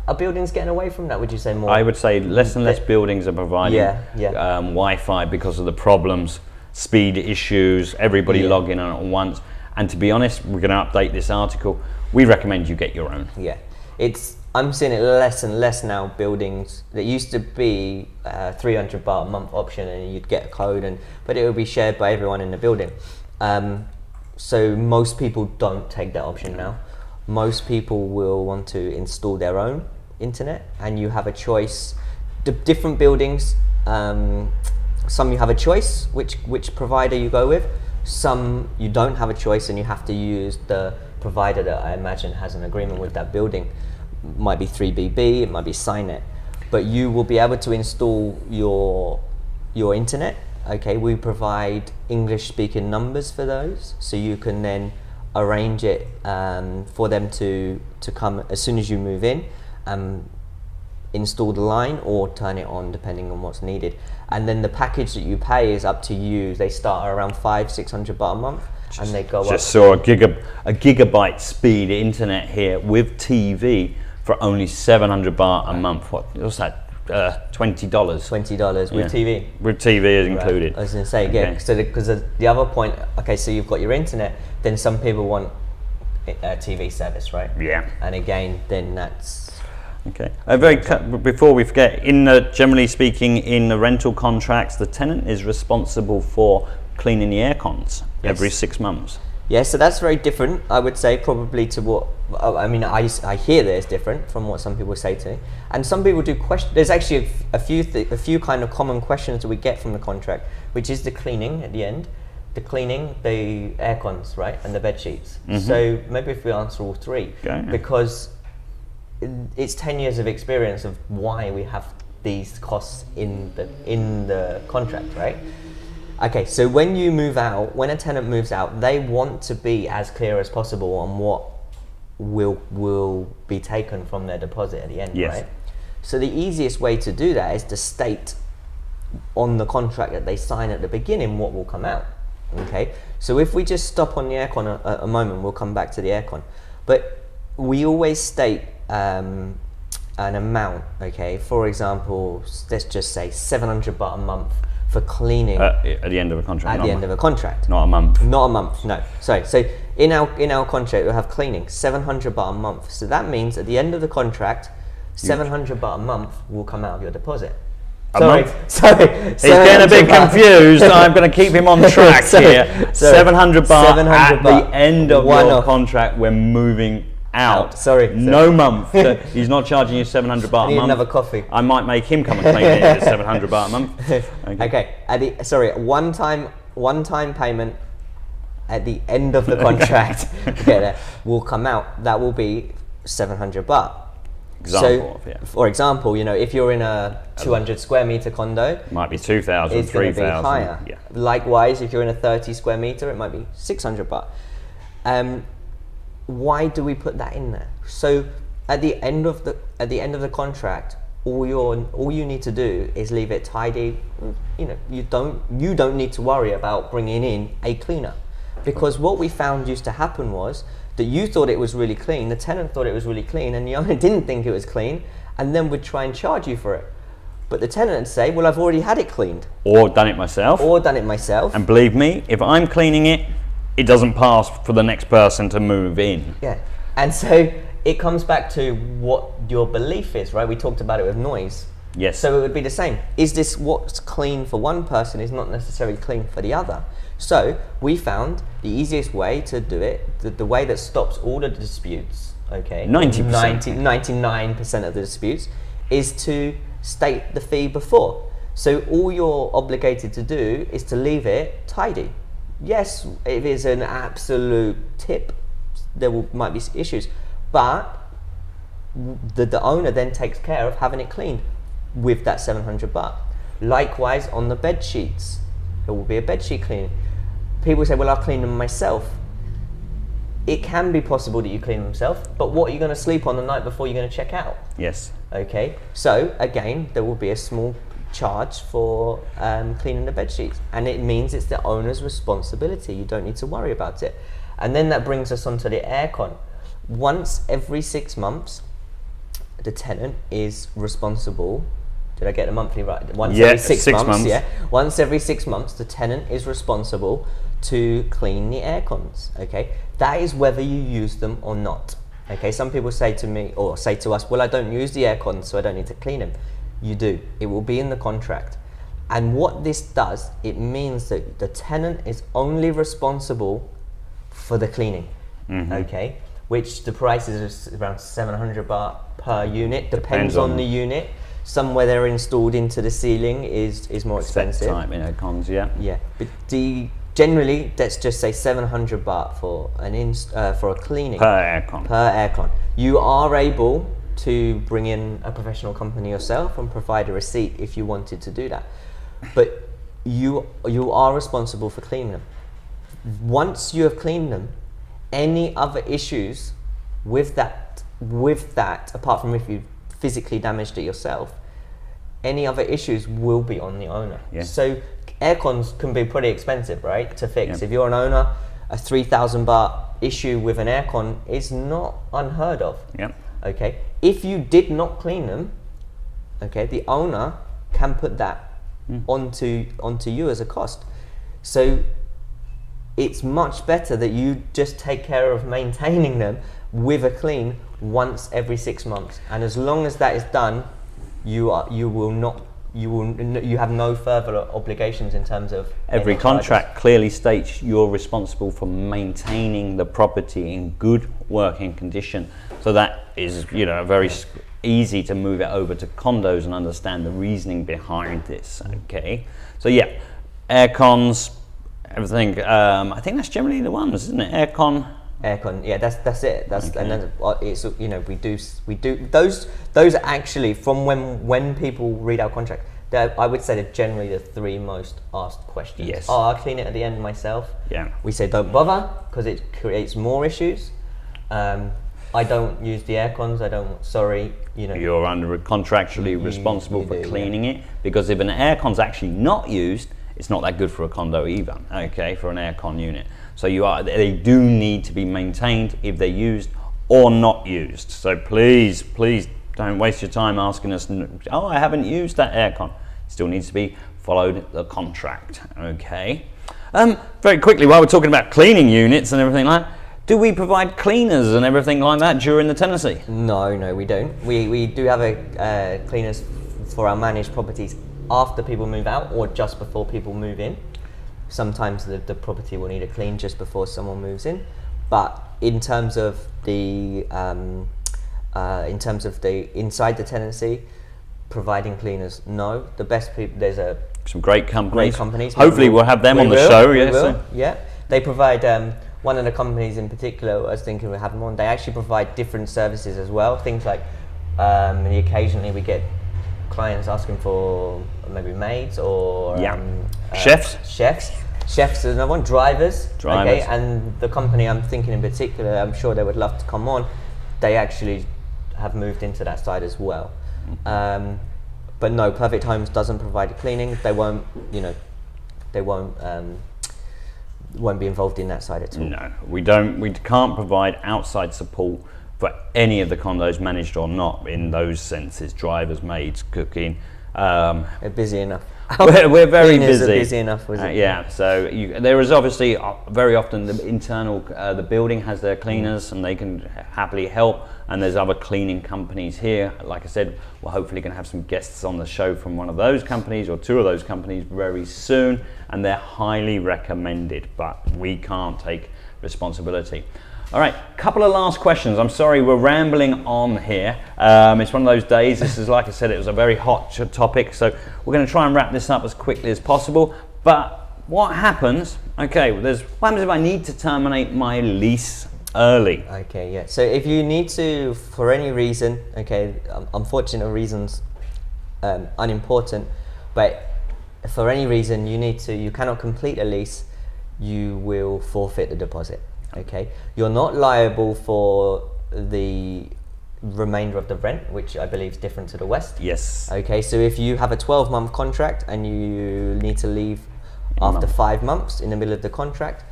are buildings getting away from that, would you say more? I would say less and less buildings are providing Wi-Fi because of the problems, speed issues, everybody logging on at once. And to be honest, we're going to update this article. We recommend you get your own. Yeah, I'm seeing it less and less now. Buildings that used to be 300 baht a month option, and you'd get a code, but it would be shared by everyone in the building. So most people don't take that option now. Most people will want to install their own internet, and you have a choice. Different buildings, some you have a choice which provider you go with. Some you don't have a choice, and you have to use the provider that I imagine has an agreement with that building. It might be 3BB, it might be Cynet, but you will be able to install your internet. Okay, we provide English speaking numbers for those, so you can then arrange it for them to come as soon as you move in, install the line or turn it on depending on what's needed. And then the package that you pay is up to you. They start around 500-600 baht a month, and they go up. Just saw a gigabyte speed internet here with TV for only 700 baht a month. What's that? $20. $20 with TV. With TV is included. I was going to say, yeah. So because the other point, okay, so you've got your internet. Then some people want a TV service, right? Yeah. And again, then that's okay. Before we forget, generally speaking, in the rental contracts, the tenant is responsible for cleaning the air cons every 6 months. Yeah, so that's very different, I would say, probably to what, I mean, I hear that it's different from what some people say to me. And some people do question, there's actually a few kind of common questions that we get from the contract, which is the cleaning at the end, the air cons, right, and the bed sheets. So maybe if we answer all three, because it's 10 years of experience of why we have these costs in the contract, right? Okay, so when a tenant moves out, they want to be as clear as possible on what will be taken from their deposit at the end, right? So the easiest way to do that is to state on the contract that they sign at the beginning what will come out, okay? So if we just stop on the aircon a moment, we'll come back to the aircon. But we always state an amount, okay? For example, let's just say 700 baht a month for cleaning at the end of a contract. At the end of a contract, not a month. Not a month. No. Sorry. So in our contract, we'll have cleaning 700 baht a month. So that means at the end of the contract, 700 baht a month will come out of your deposit. Sorry. He's getting a bit confused. I'm going to keep him on track here. 700 baht at the end of your contract. We're moving out. Sorry. No month. So he's not charging you 700 baht a month. I need another coffee. I might make him come and clean it at 700 baht a month. Okay. One time payment at the end of the contract will come out. That will be 700 baht. For example, if you're in a 200 square meter condo, it might be 2,000, it's going to be 3,000. higher. Yeah. Likewise, if you're in a 30 square meter, it might be 600 baht. Why do we put that in there? So at the end of the contract, all you need to do is leave it tidy. You don't need to worry about bringing in a cleaner, because what we found used to happen was that you thought it was really clean, the tenant thought it was really clean, and the owner didn't think it was clean, and then would try and charge you for it. But the tenant would say, well, I've already had it cleaned. Or done it myself. And believe me, if I'm cleaning it, it doesn't pass for the next person to move in. Yeah. And so it comes back to what your belief is, right? We talked about it with noise. Yes. So it would be the same. Is this what's clean for one person is not necessarily clean for the other? So we found the easiest way to do it, the way that stops all the disputes, okay? 99% of the disputes, is to state the fee before. So all you're obligated to do is to leave it tidy. Yes, if it's an absolute tip, there might be issues, but the owner then takes care of having it cleaned with that 700 baht. Likewise, on the bed sheets, there will be a bed sheet cleaning. People say, well, I'll clean them myself. It can be possible that you clean them yourself, but what are you going to sleep on the night before you're going to check out? Yes. Okay, so again, there will be a small charge for cleaning the bed sheets, and it means it's the owner's responsibility. You don't need to worry about it. And then that brings us onto the aircon. Once every 6 months, the tenant is responsible. Did I get the monthly right? Every six months. Yeah. Once every 6 months, the tenant is responsible to clean the air cons. Okay, that is whether you use them or not. Okay, some people say to me or say to us, well, I don't use the air cons, so I don't need to clean them. You do. It will be in the contract. And what this does, it means that the tenant is only responsible for the cleaning. Okay, which the price is around 700 baht per unit. Depends on the unit. Some where they're installed into the ceiling is more expensive. Type in aircons, yeah. Yeah, but generally, let's just say 700 baht for for a cleaning per aircon. You are able to bring in a professional company yourself and provide a receipt if you wanted to do that, but you are responsible for cleaning them. Once you have cleaned them, any other issues with that, apart from if you physically damaged it yourself, any other issues will be on the owner. Yeah. So aircons can be pretty expensive, right, to fix. Yep. If you're an owner, a 3,000 baht issue with an aircon is not unheard of. Yep. Okay, if you did not clean them, okay, the owner can put that onto you as a cost. So it's much better that you just take care of maintaining them with a clean once every 6 months, and as long as that is done, you have no further obligations in terms of every any contract charges. clearly states you're responsible for maintaining the property in good working condition. So that is, very easy to move it over to condos and understand the reasoning behind this. Okay, so yeah, aircons, everything. I think that's generally the ones, isn't it? Aircon, Yeah, that's it. Okay. And then it's we do those are actually from when people read our contract. I would say they're generally the 3 most asked questions. Yes. Oh, I'll clean it at the end myself. Yeah. We say don't bother because it creates more issues. I don't use the aircons. Sorry, You're contractually responsible you for do, cleaning it, because if an aircon's actually not used, it's not that good for a condo either. Okay, for an aircon unit. So they do need to be maintained if they're used or not used. So please don't waste your time asking us, oh, I haven't used that aircon. It still needs to be followed the contract. Okay. Very quickly, while we're talking about cleaning units and everything like that, do we provide cleaners and everything like that during the tenancy? No, we don't. We do have a cleaners for our managed properties after people move out or just before people move in. Sometimes the property will need a clean just before someone moves in, but in terms of the inside the tenancy, providing cleaners, no. The best people, there's Some great companies. We Hopefully we'll have them on the show. We Yes. will. Yeah, they provide. One of the companies in particular, I was thinking we'll have them on. They actually provide different services as well. Things like, occasionally we get clients asking for maybe maids or chefs. Chefs is another one. Drivers. Drivers. Okay, and the company I'm thinking in particular, I'm sure they would love to come on. They actually have moved into that side as well. But no, Perfect Homes doesn't provide cleaning. They won't be involved in that side at all. No, we don't. We can't provide outside support for any of the condos, managed or not, in those senses. Drivers, maids, cooking. They're busy enough. We're very Cleaners busy. are busy enough, was it? Yeah. So there is obviously very often the internal, the building has their cleaners and they can happily help. And there's other cleaning companies here. Like I said, we're hopefully going to have some guests on the show from one of those companies or 2 of those companies very soon. And they're highly recommended, but we can't take responsibility. All right, couple of last questions. I'm sorry, we're rambling on here. It's one of those days. This is, like I said, it was a very hot topic, so we're going to try and wrap this up as quickly as possible. But what happens? Okay, what happens if I need to terminate my lease early? Okay, yeah. So if you need to, for any reason, okay, unfortunate reasons, unimportant, but for any reason you cannot complete a lease, you will forfeit the deposit. Okay, you're not liable for the remainder of the rent, which I believe is different to the West. Yes. Okay, so if you have a 12-month contract and you need to leave after 5 months in the middle of the contract,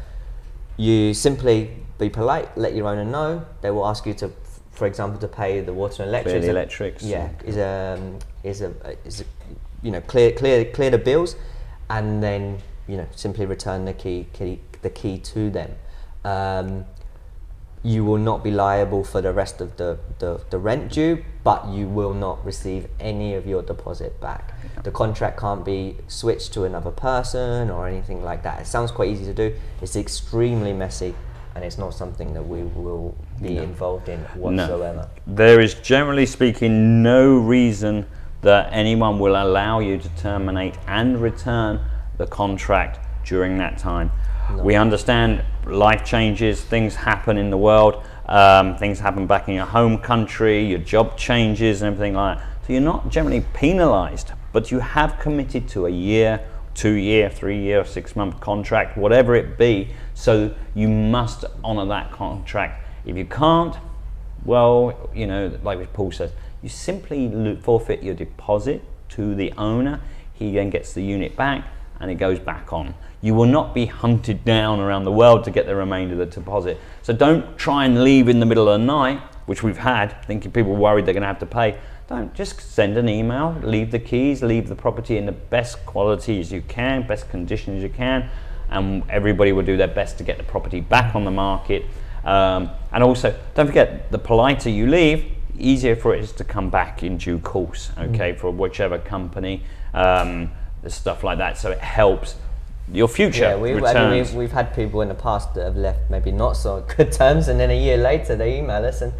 you simply be polite, let your owner know. They will ask you to, for example, to pay the water and electric. Clear the electrics. Yeah, clear the bills, and then simply return the key to them. You will not be liable for the rest of the rent due, but you will not receive any of your deposit back. Yeah. The contract can't be switched to another person or anything like that. It sounds quite easy to do. It's extremely messy, and it's not something that we will be involved in whatsoever. No. There is, generally speaking, no reason that anyone will allow you to terminate and return the contract during that time. No. We understand life changes, things happen in the world, things happen back in your home country, your job changes and everything like that. So you're not generally penalized, but you have committed to a year, 2 year, 3 year, 6 month contract, whatever it be. So you must honor that contract. If you can't, well, like Paul says, you simply forfeit your deposit to the owner. He then gets the unit back and it goes back on. You will not be hunted down around the world to get the remainder of the deposit. So don't try and leave in the middle of the night which we've had, thinking people worried they're going to have to pay. Don't, just send an email, leave the keys, leave the property in the best quality as you can, best condition as you can, and everybody will do their best to get the property back on the market. And also, don't forget, the politer you leave, easier for it is to come back in due course, okay, for whichever company, stuff like that. So it helps your future returns. We've had people in the past that have left maybe not so good terms, and then a year later they email us, and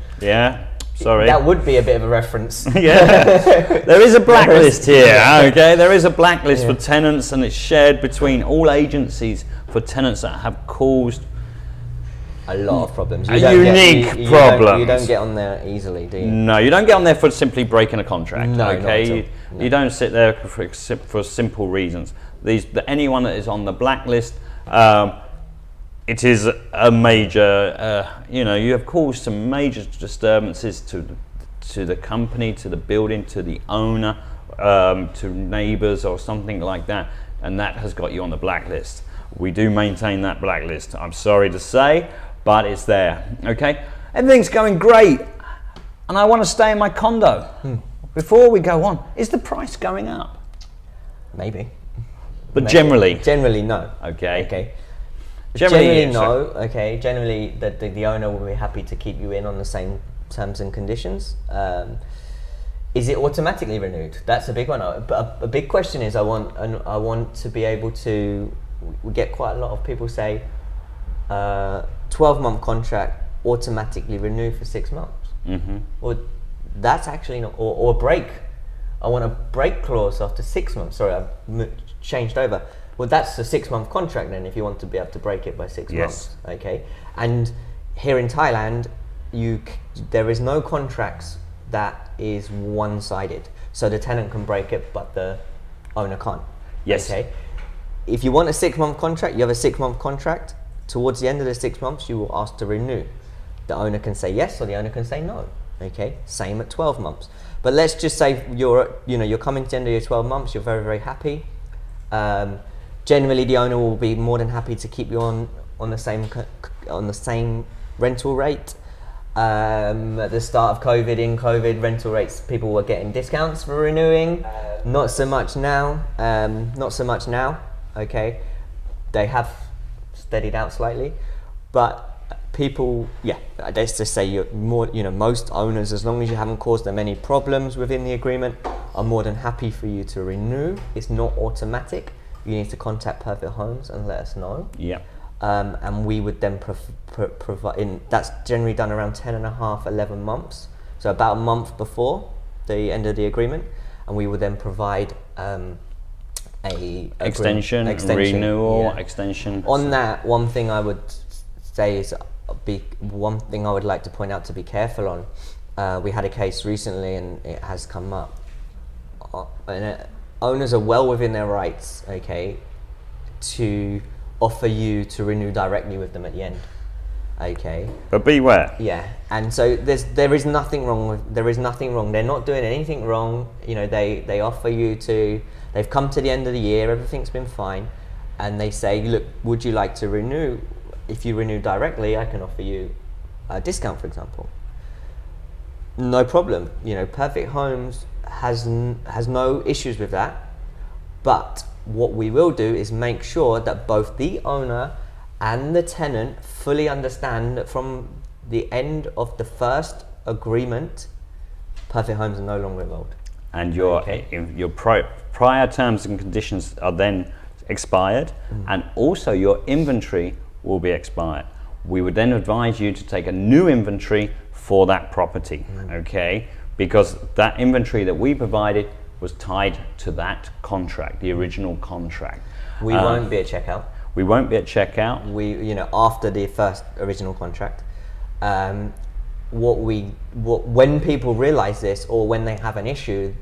sorry, that would be a bit of a reference. There is a blacklist here. Okay, there is a blacklist for tenants, and it's shared between all agencies for tenants that have caused a lot of problems. Problems. You don't get on there easily, do you? No, you don't get on there for simply breaking a contract. No, okay, you don't sit there for simple reasons. Anyone that is on the blacklist, it is a major. You have caused some major disturbances to the company, to the building, to the owner, to neighbours or something like that, and that has got you on the blacklist. We do maintain that blacklist. I'm sorry to say, but it's there. Okay, everything's going great, and I want to stay in my condo. Before we go on, is the price going up? Maybe. But generally no. Okay. Generally no. Okay. Generally, the owner will be happy to keep you in on the same terms and conditions. Is it automatically renewed? That's a big one. But a big question is, I want to be able to. We get quite a lot of people say, 12-month contract automatically renew for 6 months. Well, that's actually not, or break. I want a break clause after 6 months. Sorry, I've changed over. Well, that's a 6-month contract then, if you want to be able to break it by 6 months. Okay. And here in Thailand, there is no contracts that is one-sided. So the tenant can break it, but the owner can't. Yes. Okay. If you want a 6-month contract, you have a 6-month contract. Towards the end of the 6 months, you will ask to renew. The owner can say yes, or the owner can say no. Okay, same at 12 months. But let's just say you're coming to the end of your 12 months. You're very, very happy. Generally, the owner will be more than happy to keep you on the same rental rate. At the start of COVID, rental rates, people were getting discounts for renewing. Not so much now. Okay, they have steadied out slightly, but people, let's just say most owners, as long as you haven't caused them any problems within the agreement, are more than happy for you to renew. It's not automatic. You need to contact Perfect Homes and let us know. And we would then provide. That's generally done around 10.5, 11 months. So about a month before the end of the agreement, and we would then provide extension, renewal, extension. On that, one thing I would say is one thing I would like to point out to be careful on. We had a case recently, and it has come up. Owners are well within their rights, okay, to offer you to renew directly with them at the end. Okay. But beware. Yeah, and so there is nothing wrong. They're not doing anything wrong. They offer you to. They've come to the end of the year. Everything's been fine, and they say, look, would you like to renew? If you renew directly, I can offer you a discount, for example. No problem. Perfect Homes has no issues with that. But what we will do is make sure that both the owner and the tenant fully understand that from the end of the first agreement, Perfect Homes are no longer involved. And your prior terms and conditions are then expired, and also your inventory will be expired. We would then advise you to take a new inventory for that property, okay? Because that inventory that we provided was tied to that contract, the original contract. We won't be at checkout. We won't be at checkout. After the first original contract, when people realize this, or when they have an issue,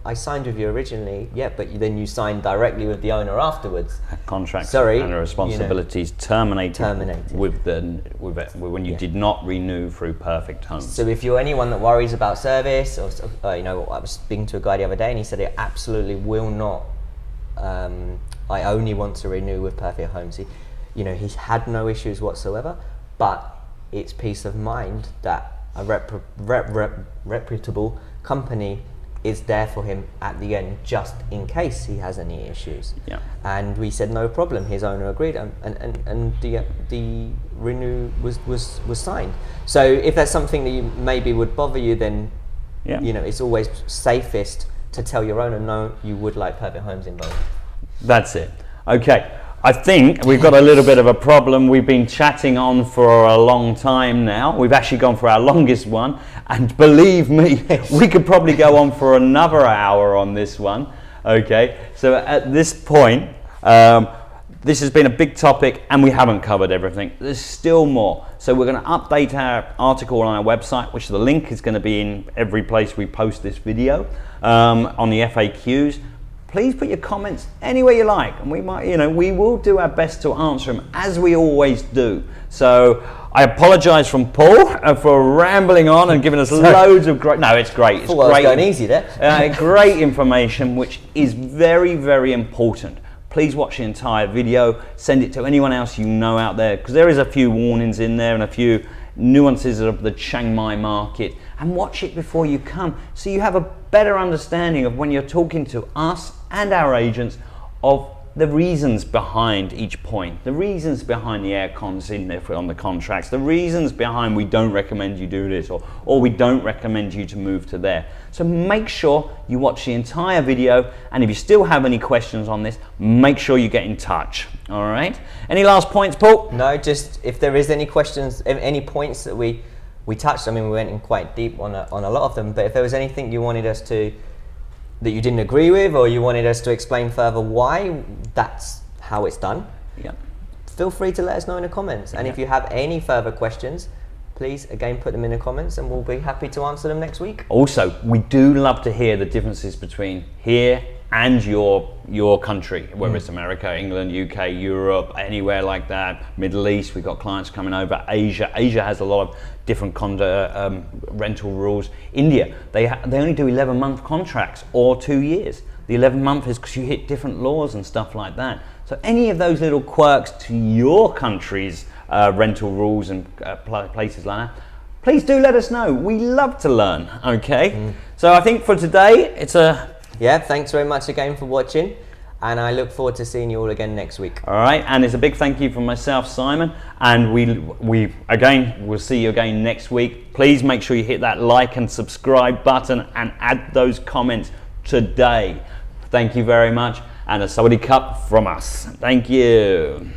I signed with you originally, but then you signed directly with the owner afterwards. A contract and the responsibilities terminated. When you did not renew through Perfect Homes. So if you're anyone that worries about service, or I was speaking to a guy the other day, and he said, "It absolutely will not. I only want to renew with Perfect Homes." He's had no issues whatsoever, but it's peace of mind that a reputable company is there for him at the end, just in case he has any issues. Yeah. And we said no problem. His owner agreed, and the renew was signed. So if that's something that you maybe would bother you, then you know it's always safest to tell your owner no, you would like private homes involved. That's it. Okay. I think we've got a little bit of a problem. We've been chatting on for a long time now. We've actually gone for our longest one, and believe me, we could probably go on for another hour on this one. Okay, so at this point, this has been a big topic and we haven't covered everything. There's still more. So we're going to update our article on our website, which the link is going to be in every place we post this video, on the FAQs. Please put your comments anywhere you like, and we might, we will do our best to answer them, as we always do. So I apologise from Paul for rambling on and giving us loads of great. No, it's great. It's great. Great. Going easy there. Great information, which is very, very important. Please watch the entire video. Send it to anyone else you know out there, because there is a few warnings in there and a few nuances of the Chiang Mai market, and watch it before you come, so you have a better understanding of when you're talking to us and our agents of the reasons behind each point, the reasons behind the Aircons in there on the contracts, the reasons behind we don't recommend you do this, or we don't recommend you to move to there. So make sure you watch the entire video, and if you still have any questions on this, make sure you get in touch. All right, any last points, Paul? No, just if there is any questions, any points that we touched, I mean, we went in quite deep on a lot of them, but if there was anything you wanted us to, that you didn't agree with, or you wanted us to explain further why that's how it's done, feel free to let us know in the comments. And if you have any further questions, please again put them in the comments, and we'll be happy to answer them next week. Also, we do love to hear the differences between here and your country, whether it's America, England, UK, Europe, anywhere like that, Middle East. We've got clients coming over. Asia has a lot of different condo rental rules. India, they only do 11-month contracts or 2 years. The 11-month is because you hit different laws and stuff like that. So any of those little quirks to your country's rental rules and places like that, please do let us know. We love to learn. Okay. So I think for today, it's a thanks very much again for watching, and I look forward to seeing you all again next week. All right, and it's a big thank you from myself, Simon, and we'll see you again next week. Please make sure you hit that like and subscribe button and add those comments today. Thank you very much, and a Sawadee Cup from us. Thank you.